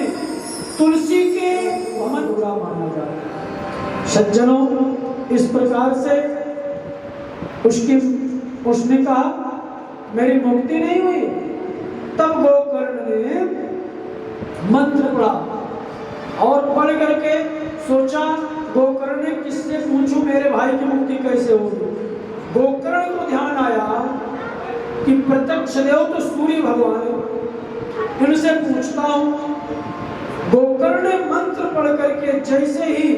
तुलसी के वमन बुरा माना जाता है। सज्जनों, इस प्रकार से उसने कहा, मेरी मुक्ति नहीं हुई। तब गोकर्ण ने मंत्र पढ़ा और पढ़ करके सोचा, गोकर्ण ने किससे पूछूं मेरे भाई की मुक्ति कैसे होगी। गोकर्ण को ध्यान आया कि प्रत्यक्ष देव तो सूर्य भगवान, इनसे पूछता हूं। गोकर्ण ने मंत्र पढ़ करके जैसे ही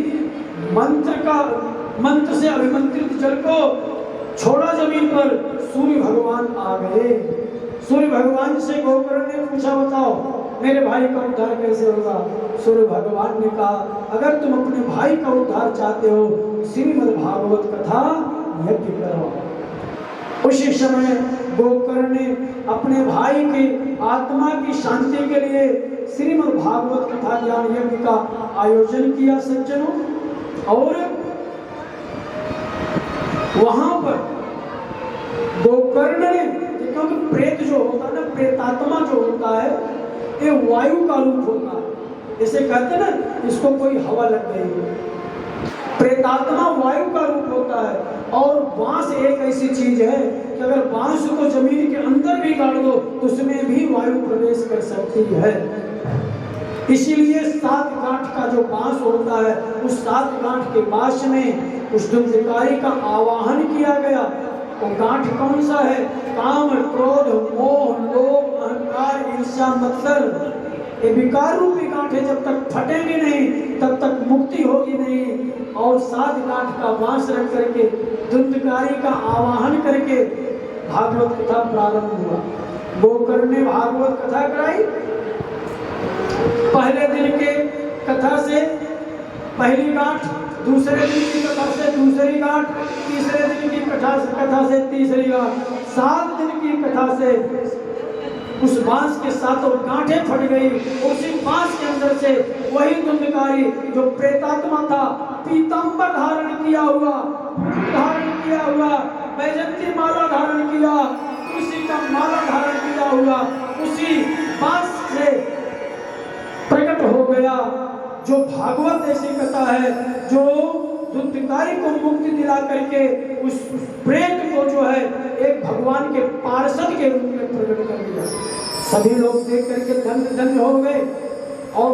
मंत्र से अभिमंत्रित जल को छोड़ा जमीन पर, सूर्य भगवान आ गए। सूर्य भगवान से गोकर्ण ने पूछा, बताओ मेरे भाई का उद्धार कैसे होगा। सूर्य भगवान ने कहा, अगर तुम अपने भाई का उद्धार चाहते हो, श्रीमद् भागवत कथा यज्ञ करो। उसी समय गोकर्ण ने अपने भाई के आत्मा की शांति के लिए श्रीमद् भागवत कथा ज्ञान यज्ञ का आयोजन किया सज्जनों। और वहां पर गोकर्ण ने, क्योंकि प्रेत जो होता है ना, प्रेतात्मा जो होता है, ये वायु का रूप होता है। इसे कहते हैं ना, इसको कोई हवा लग गई। प्रेतात्मा वायु का रूप होता है। और बांस एक ऐसी चीज है कि अगर बांस को जमीन के अंदर भी गाड़ दो तो उसमें भी वायु प्रवेश कर सकती है। इसीलिए 7 गांठ का जो बांस होता है, उस 7 गांठ के बांस में उस दुर्धिकारी का आवाहन किया गया। वो गांठ कौन सा है? काम, क्रोध, मोह, लोभ, अहंकार, ईर्ष्या, मत्सर। ये विकार रूपी गांठ है, जब तक फटेंगे नहीं तब तक मुक्ति होगी नहीं। और 7 गांठ का बांस रख करके दुर्धिकारी का आवाहन करके भागवत कथा प्रारंभ हुआ। गोकर्ण ने भागवत कथा कराई। पहले दिन के कथा से पहली गांठ, दूसरे दिन की कथा से दूसरी गांठ, तीसरे दिन की कथा से तीसरी गांठ, 7 दिन की कथा से उस बांस के 7 गांठें फट गई। उसी बांस के अंदर से वही दुर्धिकारी जो प्रेतात्मा था, पीतांबर धारण किया हुआ, वैजंती माला धारण किया, तुलसी का माला धारण किया हुआ, उसी बांस से प्रकट हो गया। जो भागवत ऐसी कथा है, जो दुर्धिकारी को मुक्ति दिला करके उस प्रेत को जो है एक भगवान के पार्षद के रूप में प्रकट कर दिया। सभी लोग देख करके धन्य धन्य हो गए। और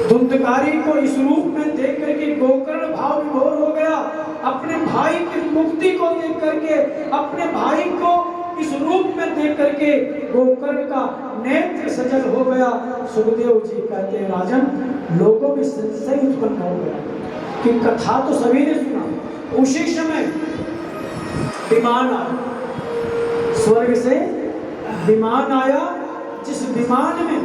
दुर्धिकारी को इस रूप में देख करके गोकर्ण भाव विभोर हो गया। अपने भाई की मुक्ति को देख करके, अपने भाई को इस रूप में देख करके गोकर्ण का नेत्र सजल हो गया। सुखदेव जी कहते हैं, राजन, लोगों में संशय उत्पन्न हो गया कि कथा तो सभी ने सुना। उसी समय विमान आया, स्वर्ग से विमान आया, जिस विमान में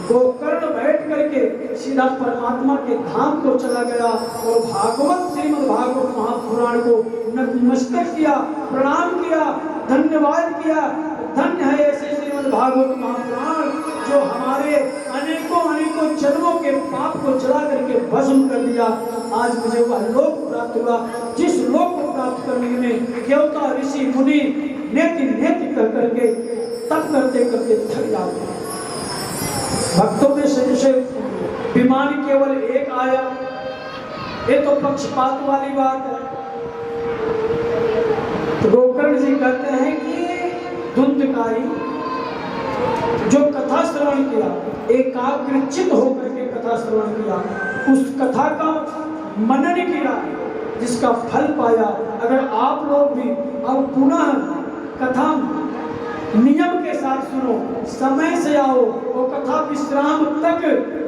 गोकर्ण बैठ करके सीधा परमात्मा के धाम को चला गया और भागवत, श्रीमद् भागवत महापुराण को नतमस्तक किया, प्रणाम किया, धन्यवाद किया। धन्य है ऐसे श्रीमद् भागवत महापुराण जो हमारे अनेकों जन्मों के पाप को जला करके भस्म कर दिया। आज मुझे वह लोक प्राप्त हुआ जिस लोक को प्राप्त करने में देवता, ऋषि, मुनि नेति नेति कर करके तप करते करते थक जाते हैं। भक्तों में से विमान केवल एक आया, ये तो पक्षपात वाली बात है। तो गोकर्ण जी कहते हैं कि दुर्धिकारी जो कथा श्रवण किया, एकाग्रचित्त होकर के कथा श्रवण किया, उस कथा का मनन किया, जिसका फल पाया। अगर आप लोग भी अब पुनः कथा नियम के साथ सुनो, समय से आओ और कथा विश्राम तक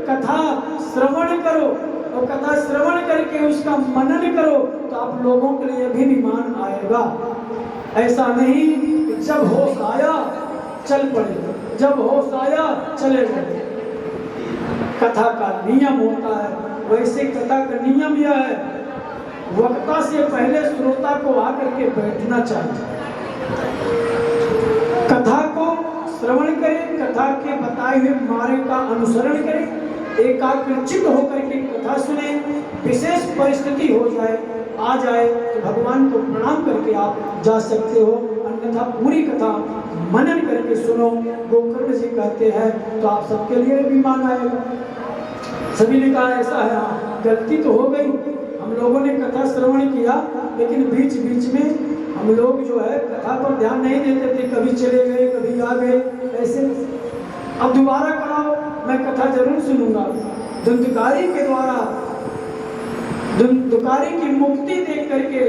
कथा श्रवण करो और कथा श्रवण करके उसका मनन करो, तो आप लोगों के लिए भी विमान आएगा। ऐसा नहीं कि जब होश आया चल पड़े, जब होश आया चले गए। कथा का नियम होता है, वैसे कथा का नियम यह है, वक्ता से पहले श्रोता को आकर के बैठना चाहिए। श्रवण करें, कथा के बताए हुए मार्ग का अनुसरण करें, एकाग्रचित्त होकर के कथा सुने। विशेष परिस्थिति हो जाए, आ जाए तो भगवान को प्रणाम करके आप जा सकते हो, अन्यथा पूरी कथा मनन करके सुनो। गोकर्ण जी कहते हैं तो आप सबके लिए भी मान आएगा। सभी ने कहा ऐसा है, हाँ गलती तो हो गई, हम लोगों ने कथा श्रवण किया लेकिन बीच बीच में हम लोग जो है कथा पर ध्यान नहीं देते थे, कभी चले गए कभी आ गए ऐसे। अब दोबारा कराओ, मैं कथा जरूर सुनूंगा। धुंधकारी के द्वारा धुंधकारी की मुक्ति देख करके,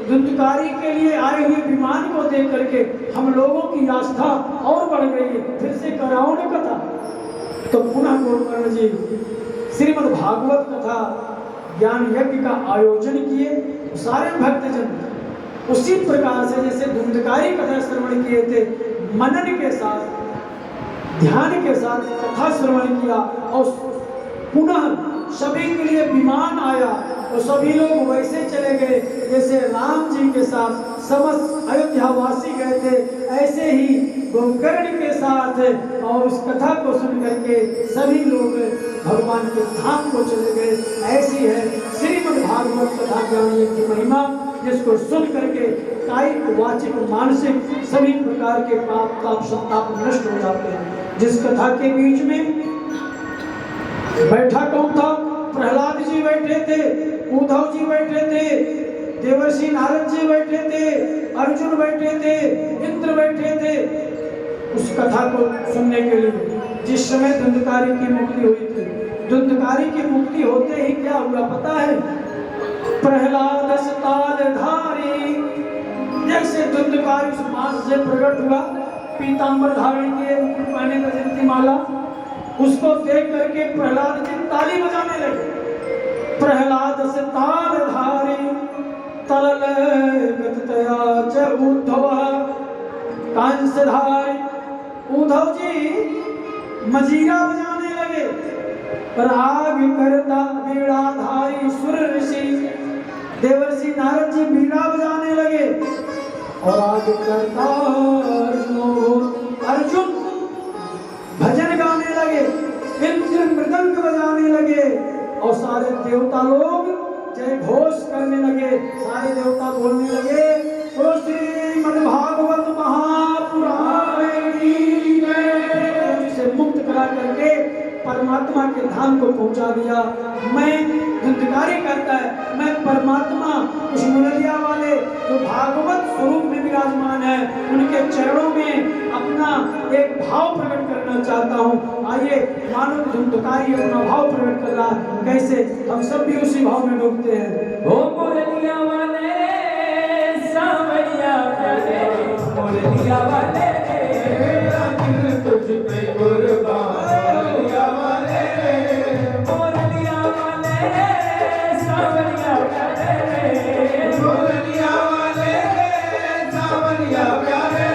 धुंधकारी के लिए आए हुए विमान को देख करके हम लोगों की आस्था और बढ़ गई है। फिर से कराओ न कथा। तो पुनः गोकर्ण जी श्रीमद् भागवत कथा ज्ञान यज्ञ का आयोजन किए। सारे भक्तजन उसी प्रकार से जैसे धुंधकारी कथा श्रवण किए थे, मनन के साथ ध्यान के साथ कथा श्रवण किया और पुनः सभी के लिए विमान आया और सभी लोग वैसे चले गए जैसे राम जी के साथ समस्त अयोध्यावासी गए थे, ऐसे ही गोकर्ण के साथ और उस कथा को सुन करके सभी लोग भगवान के धाम को चले गए। ऐसी है श्रीमद् भागवत कथा ज्ञान की महिमा, जिसको सुन करके कायिक वाचिक मानसिक सभी प्रकार के पाप ताप संताप नष्ट हो जाते हैं। जिस कथा के बीच में बैठा कौन था? प्रहलाद जी बैठे थे, उद्धव जी बैठे थे, देवर्षि नारद जी बैठे थे, अर्जुन बैठे थे, इंद्र बैठे थे उस कथा को सुनने के लिए। जिस समय धुंधकारी की मुक्ति हुई थी, धुंधकारी की मुक्ति होते ही क्या हुआ पता है? प्रहलाद तालधारी, जैसे धुंधकारी उस मास से प्रकट हुआ, पीतांबर धारण किए, मुकुट पहने वैजयंती माला, उसको देख करके प्रहलाद जी ताली बजाने लगे। प्रहलाद से तालधारी तरल गतया च उद्धव कांसधारी, उद्धव जी मजीरा बजाने लगे। राग करता बीड़ाधारी सुर ऋषि देवर्षि नारद जी बीड़ा बजाने लगे और राग करता अर्जुन भजन गाने लगे, इंद्र मृदंग बजाने लगे और सारे देवता लोग जय घोष करने लगे। सारे देवता बोलने लगे ओ श्रीमद् भागवत महापुराण की जय, से मुक्त करा करके परमात्मा के धाम को पहुंचा दिया। मैं धुंधकारी करता है, मैं परमात्मा उस मुरलिया वाले जो भागवत स्वरूप में विराजमान है, उनके चरणों में अपना एक भाव प्रकट करना चाहता हूँ। आइए मानो धुंधकारी अपना भाव प्रकट कर रहा है, कैसे हम सब भी उसी भाव में डूबते हैं। ओ मुरलिया वाले सावरिया प्यारे, मुरलिया वाले मेरा दिल तुझ पे कुर्बान, मुरलिया वाले मुरलिया वाले सावरिया प्यारे, मुरलिया वाले सावरिया प्यारे,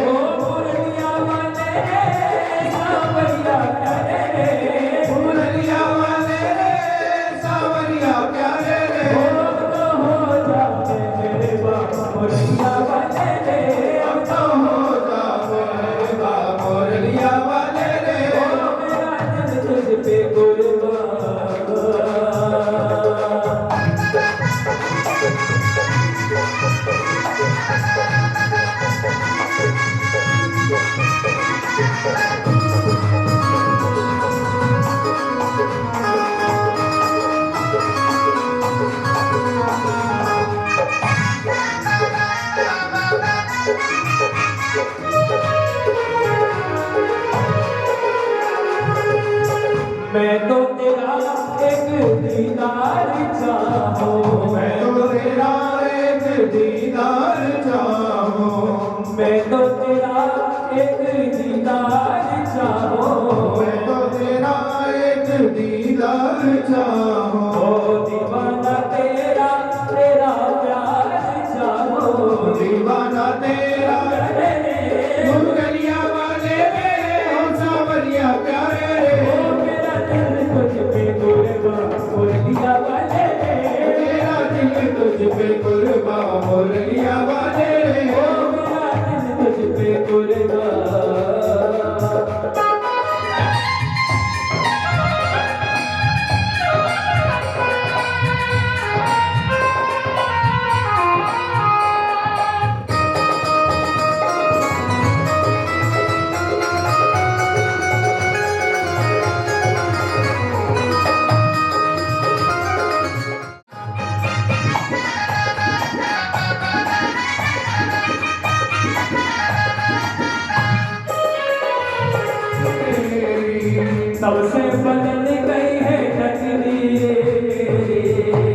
ओ मुरलिया वाले सावरिया प्यारे, मुरलिया वाले सावरिया प्यारे, हो जा मेरे बाबा मुरलिया वाले रे, अब तो हो जा मेरे बाबा मुरलिया वाले रे, ओ मेरा दिल तुझ पे कुर्बान। मैं तो तेरा एक दीदार चाहूं, मैं तो तेरा एक दीदार चाहूं, मैं तो तेरा एक दीदार चाहूं, मैं तो तेरा एक दीदार चाहूं, ओ दीवाना तेरा तेरा प्यार चाहूं, दीवाना तेरा मुरलिया वाले मेरे हो सावरिया प्यारे, मुरलिया वाले मेरा दिल तुझ पे कुर्बान, मुरलिया वाले ओ मेरा दिल तुझ पे कुर्बान। तब से बदल गई है तकदीर,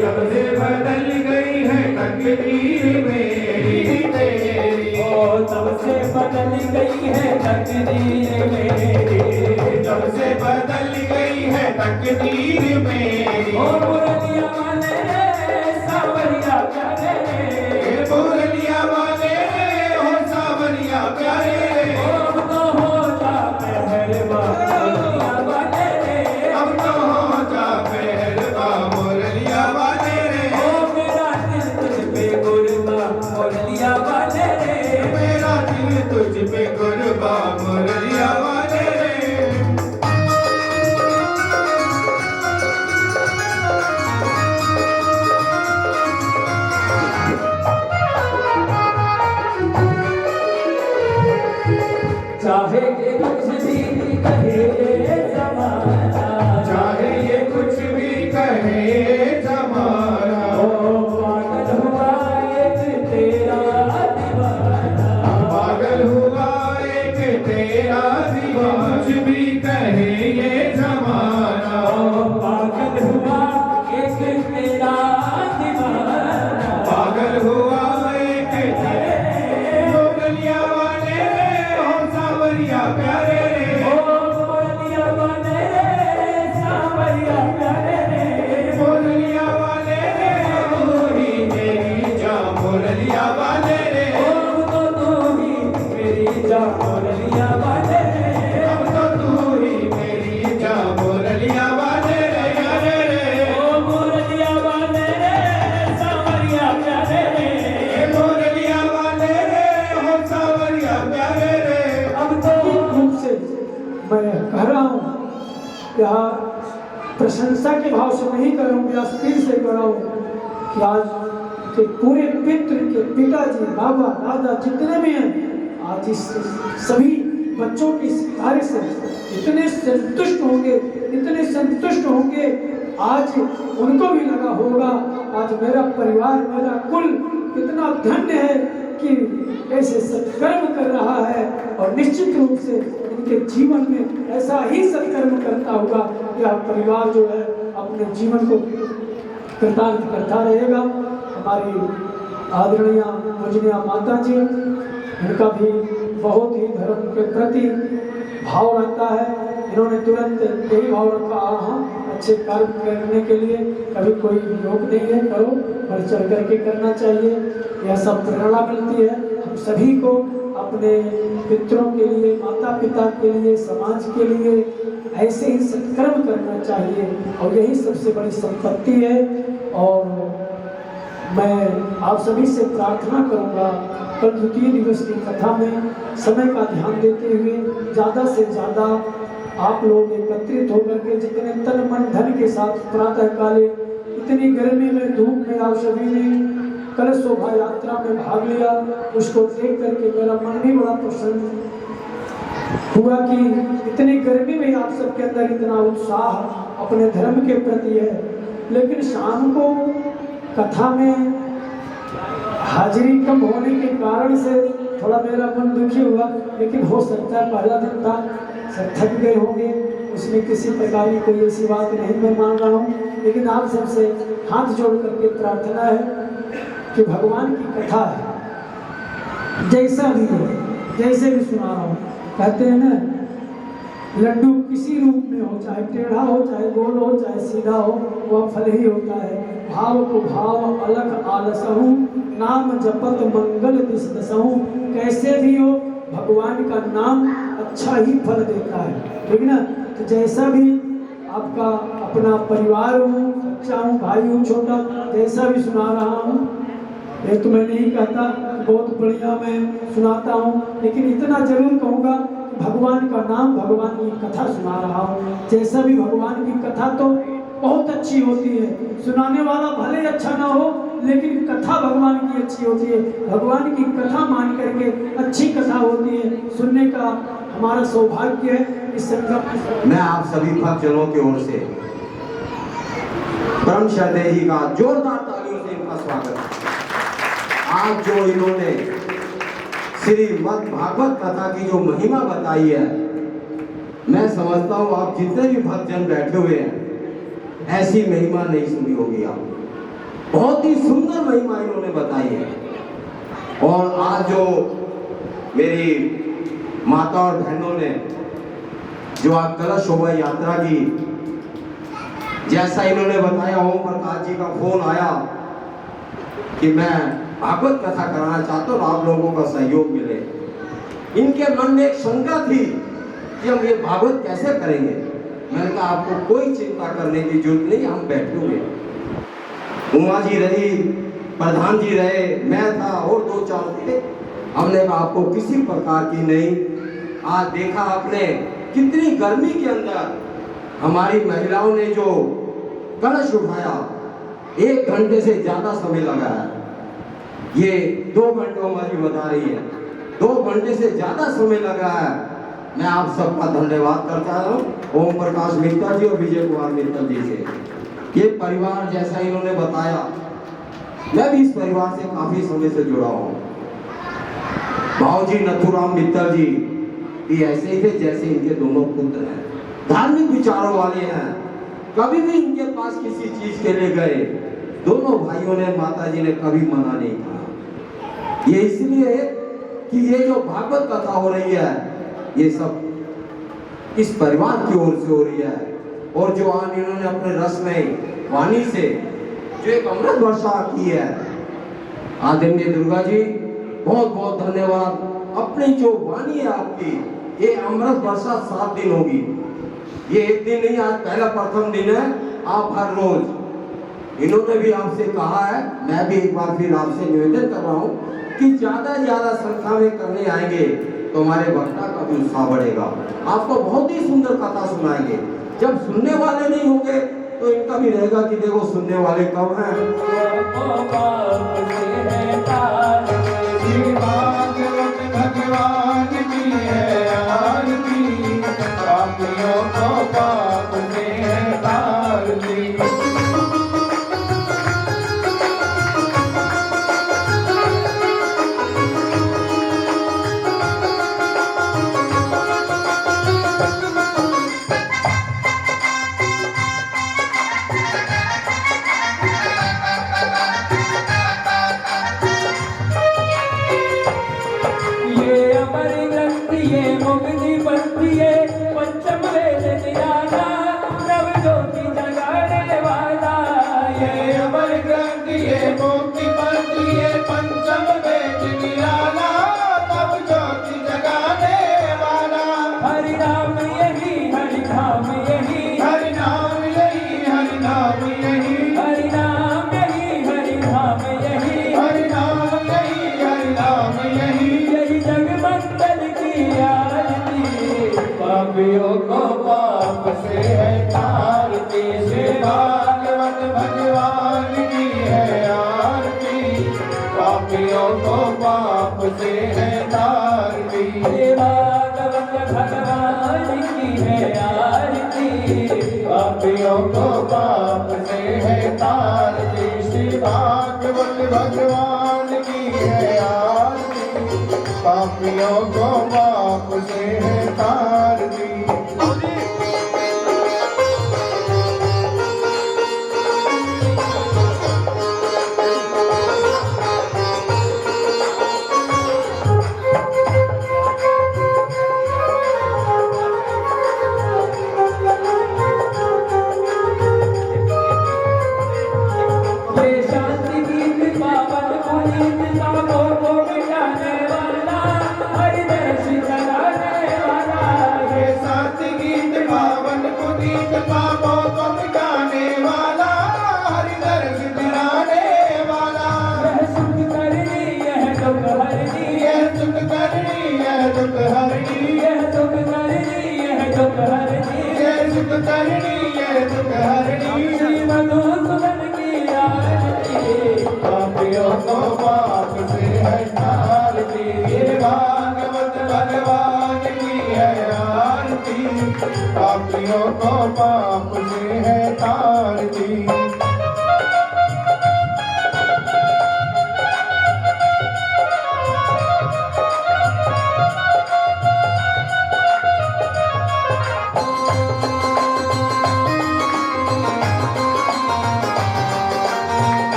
तब से बदल गई है तकदीर मेरी तेरी, ओ तब से बदल गई है तकदीर मेरी, तब से बदल गई है तकदीर मेरी। ओ मुरलिया वाले सावरिया प्यारे, मुरलिया वाले हो सावरिया प्यारे, ओ तो हो जा पहरवा मुरलिया वाले, अब तो हो जा पहलवा मुरलिया वाले रे, ओ मेरा दिल तुझ पे गुरबा मुरलिया वाले रे, मेरा दिल तुझ पे कुर्बा मुरलिया वाले रे। चाहे ये कुछ भी कहे ज़माना, चाहे ये कुछ भी कहे जमाना, ओ पागल हुआ एक तेरा दीवाना, पागल हुआ एक तेरा दीवाना, कुछ भी कहे ये जमाना, ओ पागल हुआ एक तेरा दीवाना, पागल हुआ एक तेरा। मुरलिया वाले हो सावरिया प्यारे रे, ओ मुरलिया वाले सावरिया प्यारे रे, मुरलिया वाले रे, तू ही मेरी जान मुरलिया वाले रे, ओ तो तू ही मेरी जान मुरलिया वाले रे, अब तो तू ही मेरी जान मुरलिया वाले रे, अरे रे। ओ मुरलिया वाले सावरिया प्यारे रे, मुरलिया वाले रे हो सावरिया प्यारे रे, अब तो रूप से मैं कह रहा हूँ, क्या प्रशंसा के भाव से नहीं कर रहा हूँ, या स्थिर से कर रहा हूँ कि आज के पूरे पितृ के पिताजी बाबा दादा जितने भी हैं, आज इस सभी बच्चों की इस कार्य से इतने संतुष्ट होंगे, इतने संतुष्ट होंगे, आज उनको भी लगा होगा आज मेरा परिवार, मेरा कुल कितना धन्य है कि ऐसे सत्कर्म कर रहा है, और निश्चित रूप से इनके जीवन में ऐसा ही सत्कर्म करता होगा कि आप परिवार जो है अपने जीवन को कृतार्थ करता रहेगा। हमारी आदरणीय पूजनीय माता जी, इनका भी बहुत ही धर्म के प्रति भाव रहता है। इन्होंने तुरंत यही भाव रखा, हाँ अच्छे कार्य करने के लिए कभी कोई रोक नहीं है, करो, बढ़ चढ़ करके करना चाहिए। यह सब प्रेरणा मिलती है हम सभी को अपने पितरों के लिए, माता पिता के लिए, समाज के लिए ऐसे ही सत्कर्म करना चाहिए, और यही सबसे बड़ी संपत्ति है। और मैं आप सभी से प्रार्थना करूंगा, कल द्वितीय दिवस की कथा में समय का ध्यान देते हुए ज़्यादा से ज़्यादा आप लोग एकत्रित होकर के जितने तन मन धन के साथ प्रातः काले इतनी गर्मी में धूप में आप सभी ने कल शोभा यात्रा में भाग लिया, उसको देख करके मेरा मन भी बड़ा प्रसन्न हुआ कि इतनी गर्मी में आप सबके अंदर इतना उत्साह अपने धर्म के प्रति है। लेकिन शाम को कथा में हाजिरी कम होने के कारण से थोड़ा मेरा मन दुखी हुआ, लेकिन हो सकता है पहला दिन था, सब थक गए होंगे, उसमें किसी प्रकार की कोई ऐसी बात नहीं मैं मान रहा हूँ। लेकिन आप सबसे हाथ जोड़ करके प्रार्थना है कि भगवान की कथा है, जैसा भी है, जैसे भी सुना रहा हूँ, कहते हैं ना लड्डू किसी रूप में हो, चाहे टेढ़ा हो, चाहे गोल हो, चाहे सीधा हो, वह फल ही होता है। भाव को भाव अलग आलसहु, नाम जपत मंगल दिस दसहु। कैसे भी हो भगवान का नाम अच्छा ही फल देता है, ठीक ना। तो जैसा भी आपका अपना परिवार हो, बच्चा हूँ, भाई हूँ छोटा, जैसा भी सुना रहा हूँ, ये तो मैं नहीं कहता बहुत बढ़िया मैं सुनाता हूँ, लेकिन इतना जरूर कहूँगा भगवान का नाम, भगवान की कथा सुना रहा हूँ। जैसा भी भगवान की कथा तो बहुत अच्छी होती है, सुनाने वाला भले अच्छा ना हो, लेकिन कथा भगवान की अच्छी होती है। भगवान की कथा मान करके अच्छी कथा होती है, सुनने का हमारा सौभाग्य है। इस संकल्प मैं आप सभी भक्तजनों की ओर से परम श्रद्धेय का जोरदार तालियों से इनका स्वागत। आज जो इन्होंने श्रीमद् भागवत कथा की जो महिमा बताई है, मैं समझता हूँ आप जितने भी भक्तजन बैठे हुए हैं, ऐसी महिमा नहीं सुनी होगी आप। बहुत ही सुंदर महिमा इन्होंने बताई है। और आज जो मेरी माता और बहनों ने जो आज कलश शोभा यात्रा की, जैसा इन्होंने बताया, ओम प्रकाश जी का फोन आया कि मैं भागवत कथा कराना चाहता हूँ, आप लोगों का सहयोग मिले। इनके मन में एक शंका थी कि हम ये भागवत कैसे करेंगे। मैंने कहा आपको कोई चिंता करने की जरूरत नहीं, हम बैठे हुए। उमा जी रही, प्रधान जी रहे, मैं था और 2-4 थे। हमने कहा आपको किसी प्रकार की नहीं। आज देखा आपने कितनी गर्मी के अंदर हमारी महिलाओं ने जो कलश उठाया, 1 घंटे से ज्यादा समय लगा है। ये 2 घंटों हमारी बता रही है, 2 घंटे से ज्यादा समय लगा है। मैं आप सबका धन्यवाद करता हूँ, ओम प्रकाश मित्तल जी और विजय कुमार मित्तल जी से। ये परिवार जैसा इन्होंने बताया, मैं भी इस परिवार से काफी समय से जुड़ा हूँ। भाऊजी नथुराम मित्तल जी ये ऐसे ही थे जैसे इनके दोनों पुत्र हैं, धार्मिक विचारों वाले हैं। कभी भी इनके पास किसी चीज के लिए गए, दोनों भाइयों ने, माता जी ने कभी मना नहीं कहा। ये इसलिए कि ये जो भागवत कथा हो रही है, ये सब इस परिवार की ओर से हो रही है। और जो आज इन्होंने अपने रस में वाणी से जो एक अमृत वर्षा की है, आदरणीय दुर्गा जी बहुत बहुत धन्यवाद। अपनी जो वाणी है आपकी, ये अमृत वर्षा 7 दिन होगी। ये 1 दिन नहीं, आज पहला प्रथम दिन है। आप हर रोज, इन्होंने भी आपसे कहा है, मैं भी एक बार फिर आपसे निवेदन कर रहा हूँ कि ज्यादा ज्यादा संख्या में करने आएंगे तो हमारे वक्ता का भी उत्साह बढ़ेगा। आपको बहुत ही सुंदर कथा सुनाएंगे। जब सुनने वाले नहीं होंगे तो इनका भी रहेगा कि देखो सुनने वाले कब हैं। भगवान की है आरती, पापियों को पाप से है तारती। पापियों को पाप से है तारती, श्री भागवत भगवान की है आरती। पापियों को पाप से है तारती, श्री भागवत भगवान की है आरती। पापियों को पाप से है तारती, श्री भागवत भगवान की है आरती। पापियों को पाप से है तारती। पापियों को पाप से है तारती, ये भागवत भगवान की है आरती। पापियों को पाप से है तारती।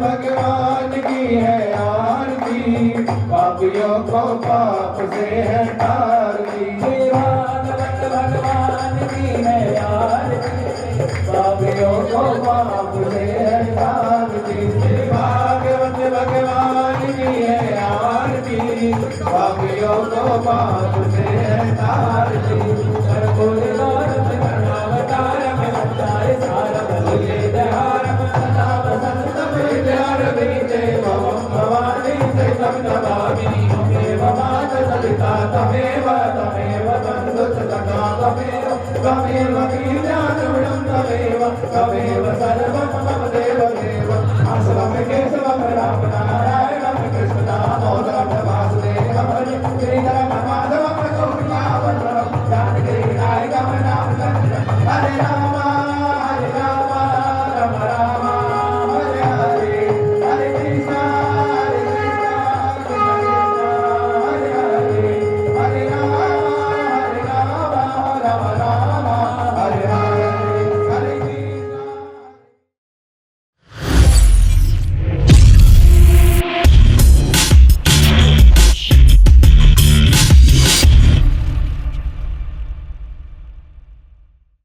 भगवान की है आरती, पापियों को पाप से है तारती। भागवत भगवान की है आरती, पापियों को पाप से है तारती। भागवत भगवान की है आरती, पापियों को पाप से है तारती।